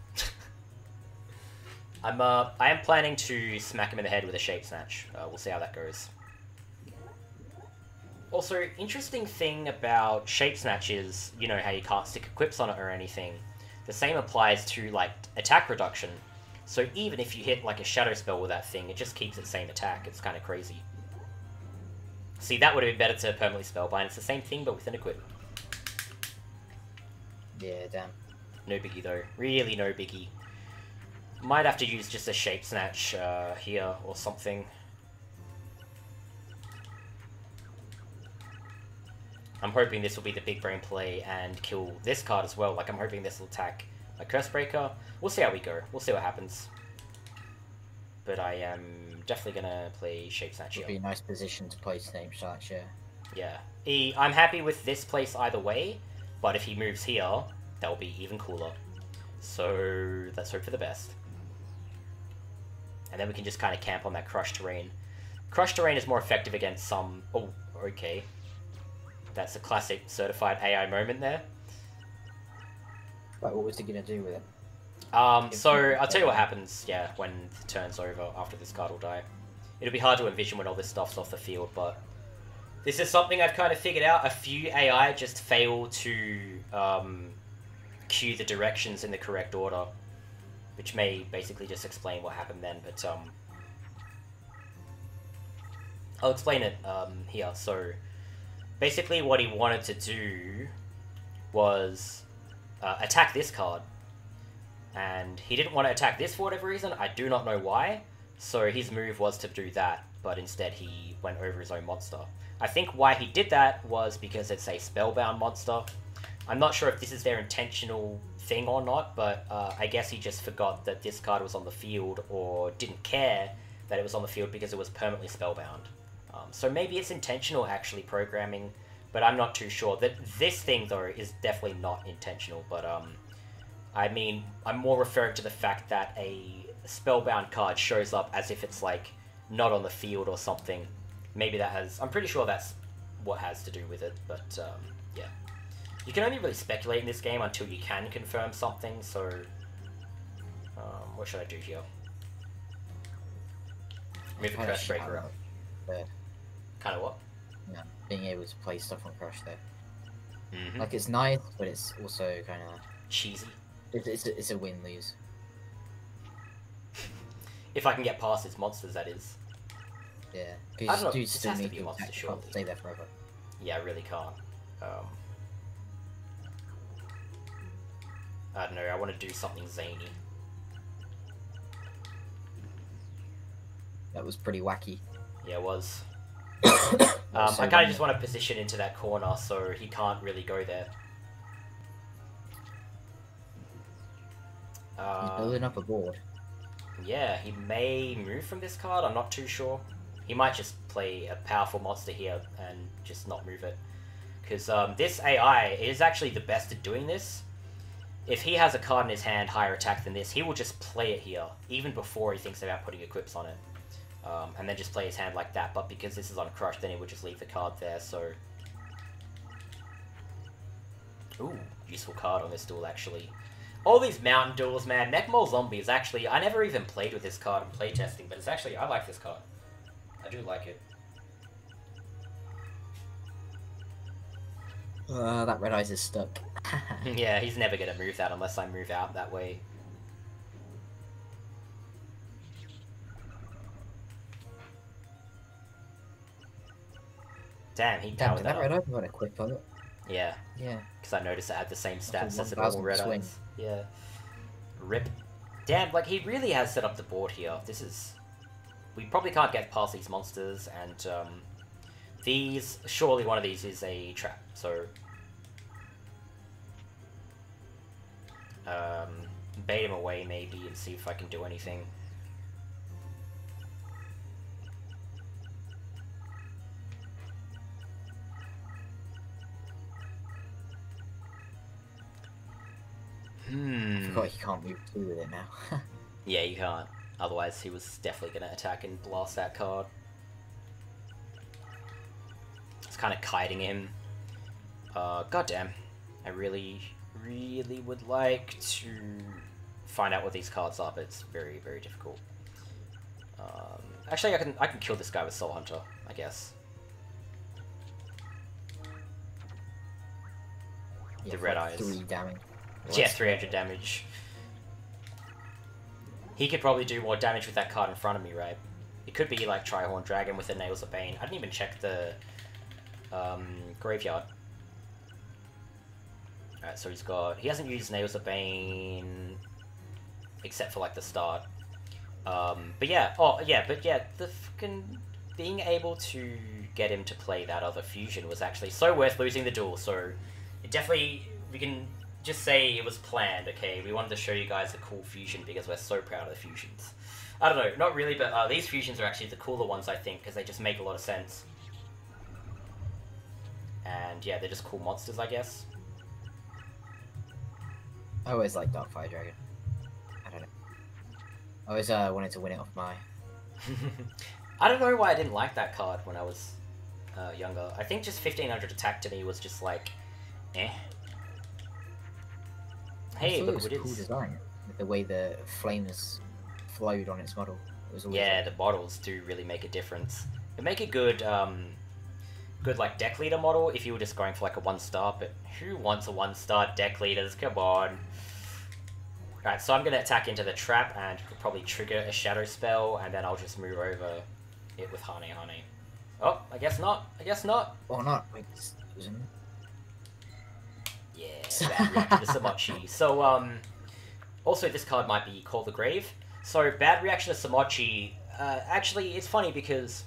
I am planning to smack him in the head with a Shape Snatch. We'll see how that goes. Also, interesting thing about Shape Snatch is, you know how you can't stick equips on it or anything. The same applies to, like, attack reduction. So even if you hit, like, a Shadow Spell with that thing, it just keeps its same attack. It's kind of crazy. See, that would have been better to permanently spellbind. It's the same thing, but with an equip. Yeah, damn. No biggie, though. Really no biggie. Might have to use just a Shape Snatch here, or something. I'm hoping this will be the big brain play and kill this card as well. Like, I'm hoping this will attack my Cursebreaker. We'll see how we go. We'll see what happens. But I am definitely going to play Shape Snatch here. Would be a nice position to play Shape Snatch, yeah. Yeah. I'm happy with this place either way, but if he moves here, that will be even cooler. So, let's hope for the best. And then we can just kind of camp on that Crush Terrain. Crush Terrain is more effective against some... Oh, okay. That's a classic certified AI moment there. But what was he going to do with it? So, I'll tell you what happens, yeah, when the turn's over after this card will die. It'll be hard to envision when all this stuff's off the field, but... This is something I've kind of figured out. A few AI just fail to cue the directions in the correct order. Which may basically just explain what happened then, but I'll explain it here. So, basically what he wanted to do was attack this card. And he didn't want to attack this for whatever reason. I do not know why. So his move was to do that, but instead he went over his own monster. I think why he did that was because it's a spellbound monster. I'm not sure if this is their intentional thing or not, but I guess he just forgot that this card was on the field or didn't care that it was on the field because it was permanently spellbound. So maybe it's intentional actually programming, but I'm not too sure. That this thing though is definitely not intentional, but I mean, I'm more referring to the fact that a spellbound card shows up as if it's like not on the field or something. Maybe that has, I'm pretty sure that's what has to do with it, but yeah. You can only really speculate in this game until you can confirm something, so... what should I do here? Move the Cursebreaker up. Kind of what? Yeah, being able to play stuff on Crush there. Mm-hmm. Like, it's nice, but it's also kind of... cheesy. It's a win-lose. If I can get past its monsters, that is. Yeah, I don't know, you this still has to need be a to monster, attack, surely. can't stay there forever. Yeah, I really can't. I don't know, I want to do something zany. That was pretty wacky. Yeah, it was. So I kind of just want to position into that corner so he can't really go there. He's building up a board. Yeah, he may move from this card, I'm not too sure. He might just play a powerful monster here and just not move it. Because this AI is actually the best at doing this. If he has a card in his hand higher attack than this, he will just play it here, even before he thinks about putting equips on it. And then just play his hand like that, but because this is on Crush, then he would just leave the card there, so... Ooh, useful card on this duel, actually. All these mountain duels, man. Mechmole Zombie is actually... I never even played with this card in playtesting, but it's actually... I like this card. I do like it. That Red Eyes is stuck. Yeah, he's never going to move that unless I move out that way. Damn, he Damn, powered did that that Red up. Eye got a equip on it? Yeah. Yeah. Because I noticed it had the same stats a as the normal 1000 Red swing. Eyes. Yeah. Rip. Damn, like, he really has set up the board here. This is... We probably can't get past these monsters, and, these... Surely one of these is a trap, so... Bait him away, maybe, and see if I can do anything. I forgot he can't move through with it now. Yeah, you can't. Otherwise, he was definitely going to attack and blast that card. It's kind of kiting him. Goddamn. I really would like to find out what these cards are, but it's very, very difficult. Actually, I can kill this guy with Soul Hunter, I guess. Yeah, The for Red like Eyes. 3 damage. Yeah, 300 damage. He could probably do more damage with that card in front of me, right? It could be like Trihorn Dragon with the Nails of Bane. I didn't even check the graveyard. Alright, so he hasn't used Nails of Bane except for like the start. But yeah, the being able to get him to play that other fusion was actually so worth losing the duel. So it definitely, we can just say it was planned. Okay, we wanted to show you guys a cool fusion because we're so proud of the fusions. I don't know, not really, but these fusions are actually the cooler ones, I think, because they just make a lot of sense. And yeah, they're just cool monsters, I guess. I always like Dark Fire Dragon. I don't know. I always wanted to win it off my... I don't know why I didn't like that card when I was younger. I think just 1500 attack to me was just like, eh. Hey, look what it is. Cool design, with the way the flames flowed on its model. It was always yeah, the models do really make a difference. It make a good, good like deck leader model if you were just going for like a 1-star. But who wants a 1-star deck leaders? Come on. Alright, so I'm gonna attack into the trap and probably trigger a shadow spell, and then I'll just move over it with Hane. Oh, I guess not. I guess not. Or not. Wait, isn't it? Yeah, bad reaction to Samochi. So, also this card might be Call the Grave. So, bad reaction to Samochi, actually, it's funny because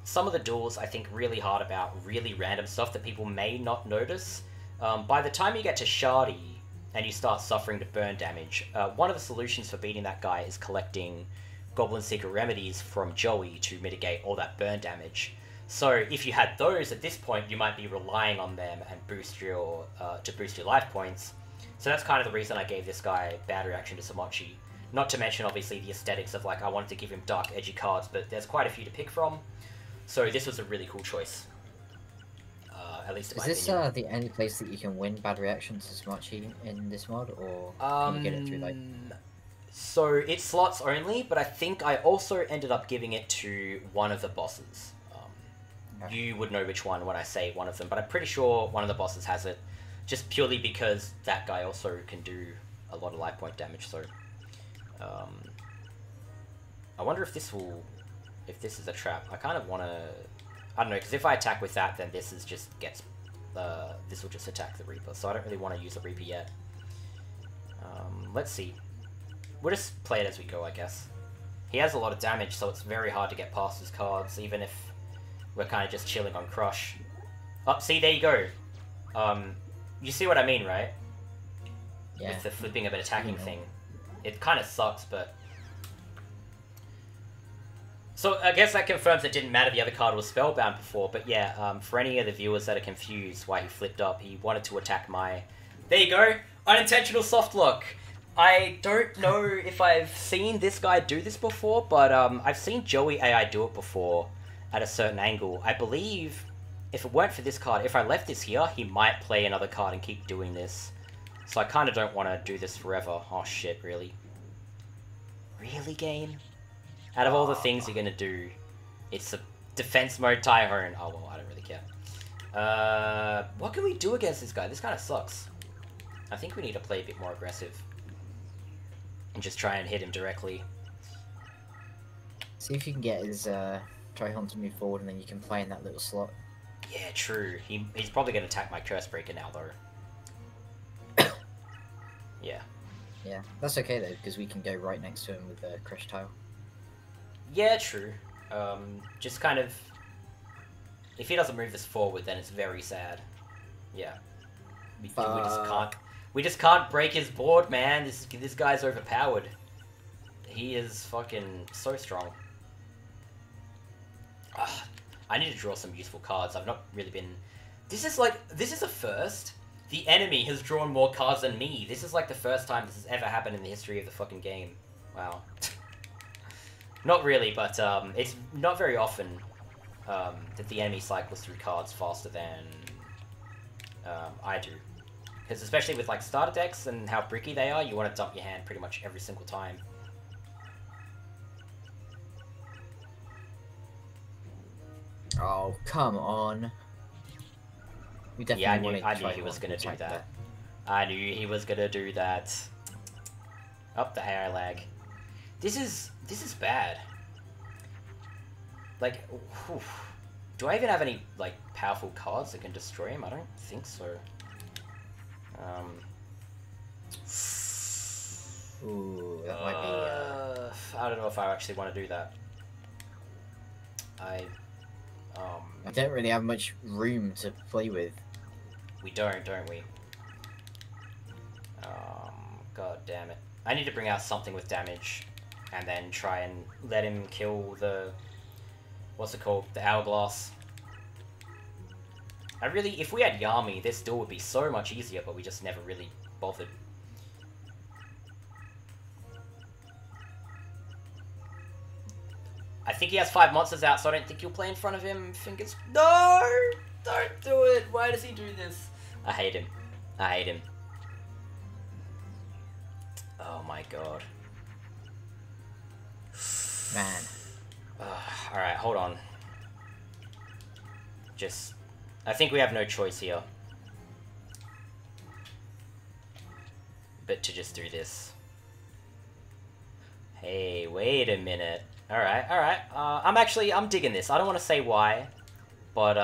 some of the duels I think really hard about really random stuff that people may not notice. By the time you get to Shardy and you start suffering the burn damage, one of the solutions for beating that guy is collecting Goblin Secret Remedies from Joey to mitigate all that burn damage. So if you had those at this point, you might be relying on them and boost your to boost your life points. So that's kind of the reason I gave this guy bad reaction to Samochi. Not to mention, obviously, the aesthetics of, like, I wanted to give him dark, edgy cards, but there's quite a few to pick from. So this was a really cool choice. At least in my opinion. Is this the only place that you can win bad reactions to Samochi in this mod, or can you get it through, like... So it's slots only, but I think I also ended up giving it to one of the bosses. You would know which one when I say one of them, but I'm pretty sure one of the bosses has it, just purely because that guy also can do a lot of life point damage, so... I wonder if this will... if this is a trap. I kind of want to... I don't know, because if I attack with that, then this is just gets... this will just attack the Reaper, so I don't really want to use the Reaper yet. Let's see. We'll just play it as we go, I guess. He has a lot of damage, so it's very hard to get past his cards, even if we're kind of just chilling on Crush. Oh, see, there you go. You see what I mean, right? Yeah. With the flipping of an attacking thing. It kind of sucks, but... So, I guess that confirms it didn't matter the other card was spellbound before, but yeah, for any of the viewers that are confused why he flipped up, he wanted to attack my... There you go! Unintentional soft lock! I don't know if I've seen this guy do this before, but I've seen Joey AI do it before at a certain angle. I believe if it weren't for this card, if I left this here, he might play another card and keep doing this. So I kind of don't want to do this forever. Oh shit, really? Really, game? Out of all the things you're going to do, it's a defense mode Tyhone. Oh well, I don't really care. What can we do against this guy? This kind of sucks. I think we need to play a bit more aggressive. And just try and hit him directly. See if you can get his Tyhone to move forward and then you can play in that little slot. Yeah, true. He's probably going to attack my Curse Breaker now, though. Yeah. Yeah, that's okay though, because we can go right next to him with the Crush Tile. Yeah, true. Just kind of... If he doesn't move this forward, then it's very sad. Yeah. We just can't break his board, man. This guy's overpowered. He is fucking so strong. I need to draw some useful cards. I've not really been... This is a first. The enemy has drawn more cards than me. This is like the first time this has ever happened in the history of the fucking game. Wow. Not really, but it's not very often that the enemy cycles through cards faster than I do. Because especially with like starter decks and how bricky they are, you want to dump your hand pretty much every single time. Oh, come on. We definitely I knew he was going to do that. I knew he was going to do that. Up the AI lag. This is bad. Like, whew. Do I even have any, like, powerful cards that can destroy him? I don't think so. Ooh, that might be... I don't know if I actually want to do that. I don't really have much room to play with. We don't we? God damn it. I need to bring out something with damage, and then try and let him kill the... What's it called? The hourglass. If we had Yami, this duel would be so much easier, but we just never really bothered. I think he has 5 monsters out, so I don't think you'll play in front of him. Fingers... No! Don't do it! Why does he do this? I hate him. I hate him. Oh my god. Man. Alright, hold on. I think we have no choice here. But to just do this. Hey, wait a minute. Alright. I'm digging this. I don't want to say why, but,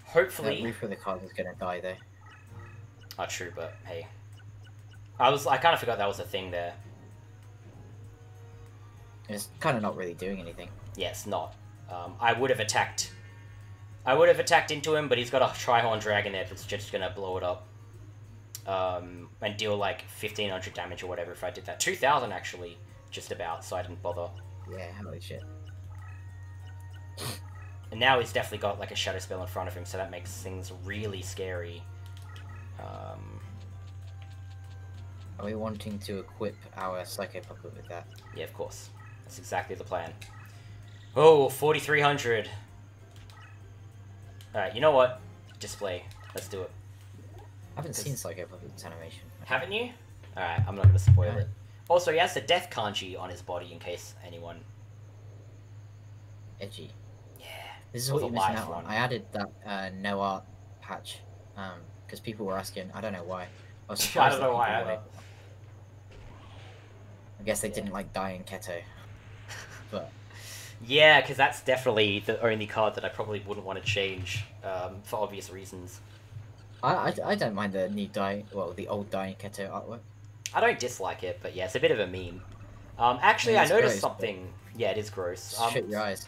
hopefully... That Reaper the card is gonna die, though. Oh, true, but hey. I kind of forgot that was a thing there. It's kind of not really doing anything. Yeah, it's not. I would have attacked into him, but he's got a Trihorn Dragon there that's just gonna blow it up. And deal like 1500 damage or whatever if I did that. 2000 actually, just about, so I didn't bother. Yeah, holy shit. And now he's definitely got like a Shadow Spell in front of him, so that makes things really scary. Are we wanting to equip our Psycho Puppet with that? Yeah, of course. That's exactly the plan. Oh, 4300. Alright, you know what? Display. Let's do it. I haven't seen Psycho Puppet's animation. Haven't you? Alright, I'm not going to spoil No. it. Also, he has the death kanji on his body in case anyone... Edgy. Yeah. This is what you're missing out on. I added that no art patch because people were asking. I don't know why. I don't know why either. I guess they didn't like dying Keto. But yeah, because that's definitely the only card that I probably wouldn't want to change for obvious reasons. I don't mind the new the old dying Keto artwork. I don't dislike it, but yeah, it's a bit of a meme. Actually, I noticed something. Yeah, it is gross. Shut your eyes.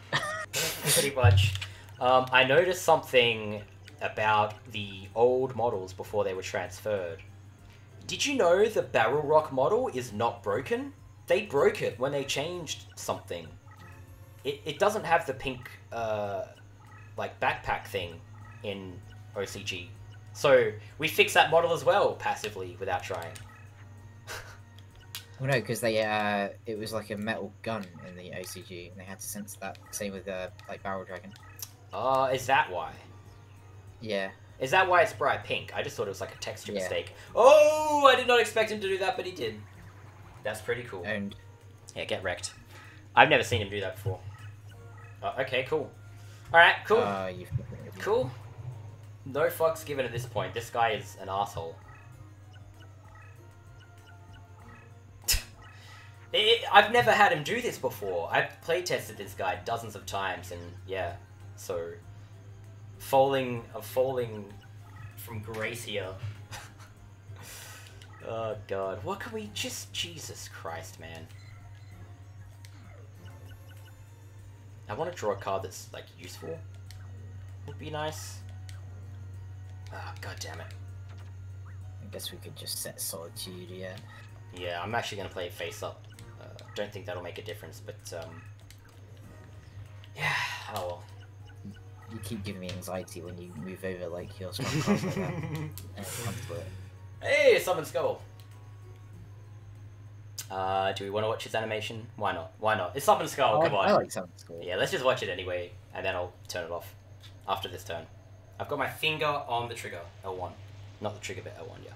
Pretty much. I noticed something about the old models before they were transferred. Did you know the Barrel Rock model is not broken? They broke it when they changed something. It doesn't have the pink, like, backpack thing in OCG. So, we fixed that model as well, passively, without trying. Well, no, because they, it was like a metal gun in the OCG, and they had to censor that. Same with, like, Barrel Dragon. Is that why? Yeah. Is that why it's bright pink? I just thought it was like a texture mistake. Oh, I did not expect him to do that, but he did. That's pretty cool. And yeah, get wrecked. I've never seen him do that before. Okay, cool. Alright, cool. Cool. No fucks given at this point. This guy is an asshole. I've never had him do this before. I've playtested this guy dozens of times, and yeah, so... falling from grace here. Oh god, what can we just... Jesus Christ, man. I want to draw a card that's, like, useful. Would be nice. Ah, god damn it. I guess we could just set Solitude, yeah. Yeah, I'm actually going to play it face up. Don't think that'll make a difference, but, yeah, oh well. You keep giving me anxiety when you move over, like, your strong cards like that. Hey, Summon Skull! Do we want to watch his animation? Why not? Why not? It's Summon Skull, come on. I like Summon Skull. Yeah, let's just watch it anyway, and then I'll turn it off after this turn. I've got my finger on the trigger, L1. Not the trigger, but L1, yeah.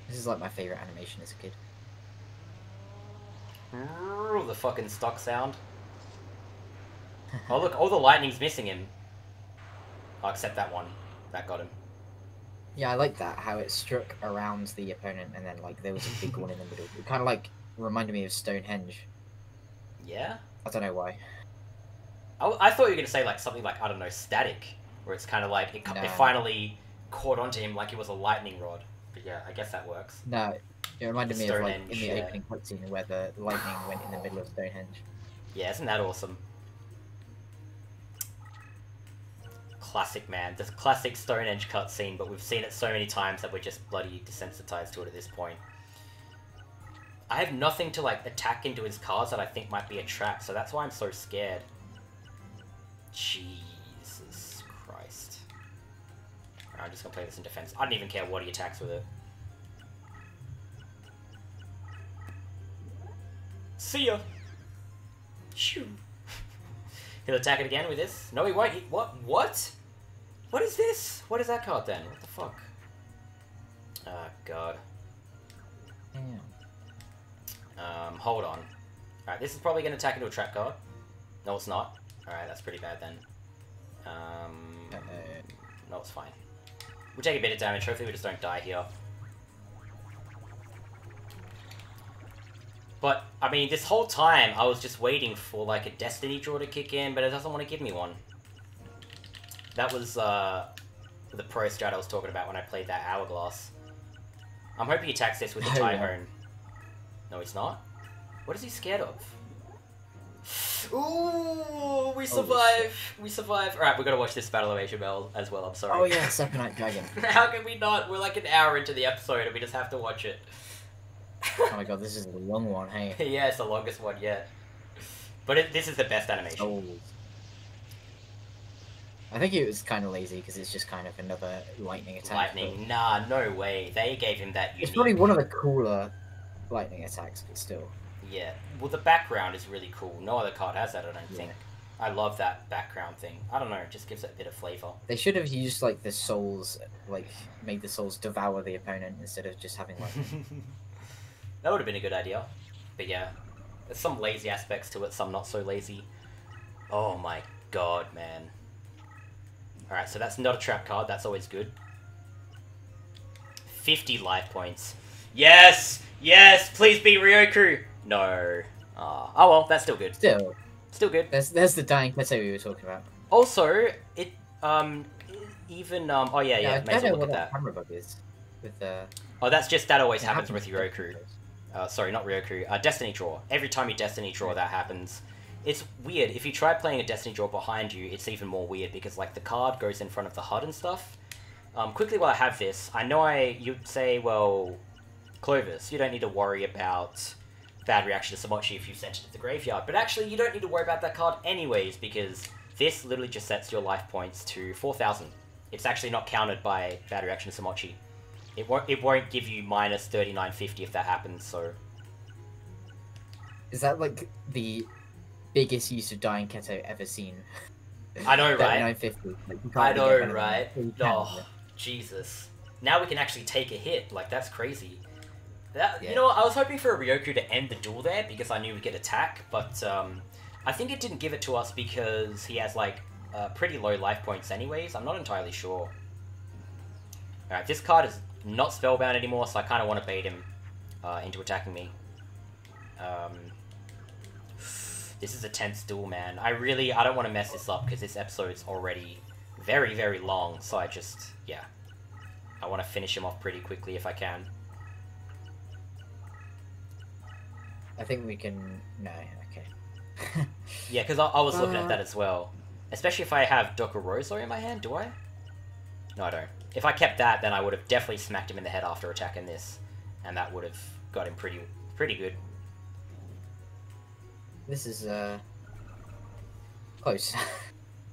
This is like my favourite animation as a kid. The fucking stock sound. Oh look, all the lightning's missing him. Oh, except that one. That got him. Yeah, I like that, how it struck around the opponent and then, like, there was a big one in the middle. It kind of, like, reminded me of Stonehenge. Yeah? I don't know why. I thought you were going to say, like, something like, I don't know, Static. Where it's kind of like, it finally caught onto him like it was a lightning rod. But yeah, I guess that works. No, it reminded me of, like, in the yeah. opening cutscene where the lightning went in the middle of Stonehenge. Yeah, isn't that awesome? Classic, man. The classic Stonehenge cutscene, but we've seen it so many times that we're just bloody desensitized to it at this point. I have nothing to, like, attack into his cards that I think might be a trap, so that's why I'm so scared. Jesus Christ. I'm just gonna play this in defense. I don't even care what he attacks with it. See ya! Shoo! He'll attack it again with this? No, he won't. What? What? What is this? What is that card then? What the fuck? Oh, God. Damn. Hold on. Alright, this is probably going to attack into a trap card. No, it's not. Alright, that's pretty bad then. No, it's fine. We'll take a bit of damage. Hopefully we just don't die here. But, I mean, this whole time I was just waiting for, like, a Destiny draw to kick in, but it doesn't want to give me one. That was, the pro strat I was talking about when I played that Hourglass. I'm hoping he attacks this with the Tyhone. No, he's not. What is he scared of? Ooh, we survive! We survive! Alright, we've got to watch this Battle of Asia Bell as well, I'm sorry. Oh yeah, Serpenite Dragon. How can we not? We're like an hour into the episode and we just have to watch it. Oh my god, this is a long one, hey. Yeah, it's the longest one yet. But this is the best animation. Oh. I think it was kind of lazy because it's just kind of another lightning attack. Lightning? Nah, no way. They gave him that unique... It's probably one of the cooler lightning attacks, but still. Yeah. Well, the background is really cool. No other card has that, I don't think. I love that background thing. I don't know, it just gives it a bit of flavour. They should have used, like, the souls, like, made the souls devour the opponent instead of just having, like... That would have been a good idea. But yeah, there's some lazy aspects to it, some not so lazy. Oh my god, man. Alright, so that's not a trap card, that's always good. 50 life points. Yes! Yes! Please be Ryoku! No. Oh well, that's still good. Still good. There's the dying Keto we were talking about. Also, it, even, oh yeah, I don't know what that camera bug is. With the... Oh, that's just, that always happens with Ryoku. Sorry, not Ryoku. Destiny Draw. Every time you Destiny Draw, that happens. It's weird. If you try playing a Destiny Draw behind you, it's even more weird, because, like, the card goes in front of the HUD and stuff. Quickly while I have this, I know you'd say, well, Clovis, you don't need to worry about bad reaction to Samochi if you sent it to the graveyard, but actually, you don't need to worry about that card anyways, because this literally just sets your life points to 4,000. It's actually not counted by bad reaction to Samochi. It won't give you minus 3950 if that happens, so... Is that, like, the biggest use of Dying Keto ever seen? I know, right? 3950. Like, I know, right? Oh, Jesus. Now we can actually take a hit. Like, that's crazy. You know what? I was hoping for a Ryoku to end the duel there, because I knew we'd get attack, but I think it didn't give it to us because he has, like, pretty low life points anyways. I'm not entirely sure. Alright, this card is not spellbound anymore, so I kind of want to bait him into attacking me. This is a tense duel, man. I don't want to mess this up, because this episode's already very, very long, so I want to finish him off pretty quickly if I can. I think we can... No, okay. Yeah, because I was looking at that as well. Especially if I have Dokoroso in my hand, do I? No, I don't. If I kept that, then I would have definitely smacked him in the head after attacking this. And that would have got him pretty good. This is, close.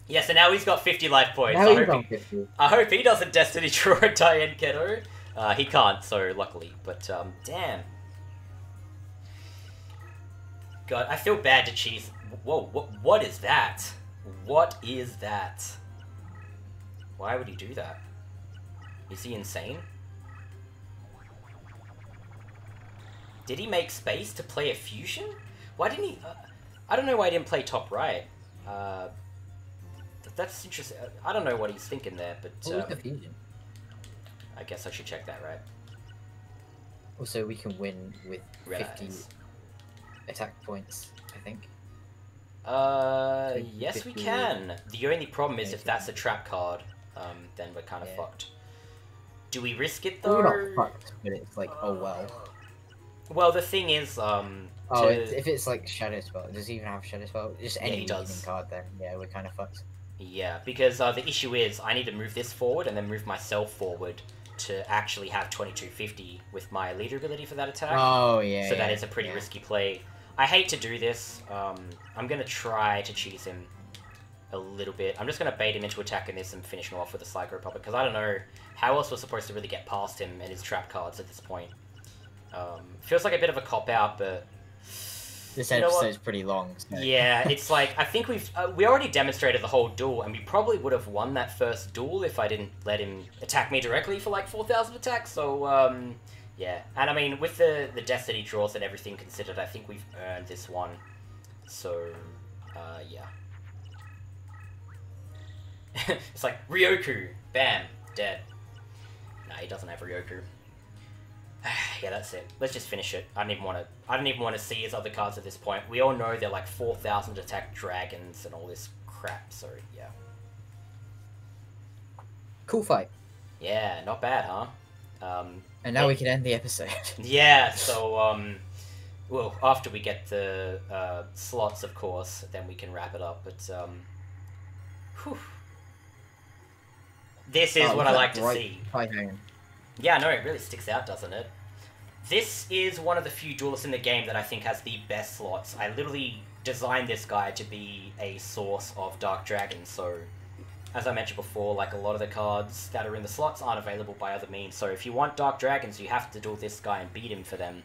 Yeah, so now he's got 50 life points. I hope he doesn't Destiny Draw a Diane Keto. He can't, so luckily. But, damn. God, I feel bad to cheese. Whoa, what is that? What is that? Why would he do that? Is he insane? Did he make space to play a fusion? Why didn't he... I don't know why he didn't play top right. That's interesting. I don't know what he's thinking there, but... What was the fusion? I guess I should check that, right? Also, we can win with Red 50 eyes. Attack points, I think. Yes we can. The only problem is if that's a trap card, then we're kind of fucked. Do we risk it though? We're not fucked, but it's like, oh well. Well, the thing is, Oh, if it's like Shadow Spell, does he even have Shadow Spell? Just any he weakening does. card then. Yeah, we're kind of fucked. Yeah, because the issue is I need to move this forward and then move myself forward to actually have 2250 with my leader ability for that attack. Oh, yeah. So that is a pretty risky play. I hate to do this. I'm going to try to cheese him a little bit. I'm just going to bait him into attacking this and finish him off with a Psycho Puppet, because I don't know how else we're supposed to really get past him and his trap cards at this point. Feels like a bit of a cop-out, but... This episode's pretty long. So. Yeah, it's like, I think we already demonstrated the whole duel, and we probably would have won that first duel if I didn't let him attack me directly for like 4,000 attacks, so, yeah. And I mean, with the Destiny draws and everything considered, I think we've earned this one. So, yeah. It's like, Ryoku, bam, dead. Nah, he doesn't have Ryoku. Yeah, that's it. Let's just finish it. I don't even want to see his other cards at this point. We all know they're like 4,000 attack dragons and all this crap, so yeah. Cool fight. Yeah, not bad, huh? And now we can end the episode. Yeah, so, well, after we get the slots, of course, then we can wrap it up, but, whew. This is what I like to see. Yeah, no, it really sticks out, doesn't it? This is one of the few duelists in the game that I think has the best slots. I literally designed this guy to be a source of Dark Dragons, so as I mentioned before, like a lot of the cards that are in the slots aren't available by other means, so if you want Dark Dragons, you have to duel this guy and beat him for them.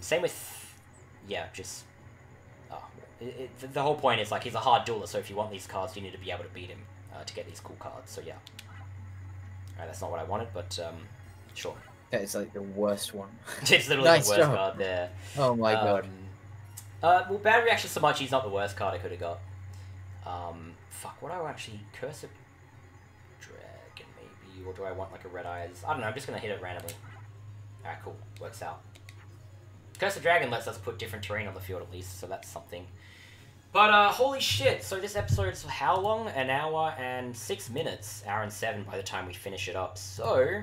Same with, yeah, just, the whole point is, like, he's a hard duelist, so if you want these cards, you need to be able to beat him to get these cool cards, so yeah. Alright, that's not what I wanted, but, sure. That is, like, the worst one. It's literally the worst card there. Oh my god. Well, Bad Reaction so much, he's not the worst card I could have got. Fuck, what do I actually... Curse of Dragon, maybe? Or do I want, like, a Red Eyes? I don't know, I'm just gonna hit it randomly. Alright, cool. Works out. Curse of Dragon lets us put different terrain on the field, at least, so that's something. But, holy shit, so this episode's how long? An hour and 6 minutes. Hour and 7 by the time we finish it up. So,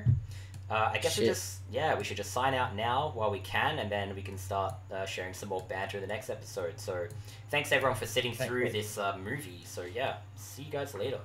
I guess we should just sign out now while we can, and then we can start sharing some more banter in the next episode. So, thanks everyone for sitting through this movie. So, yeah, see you guys later.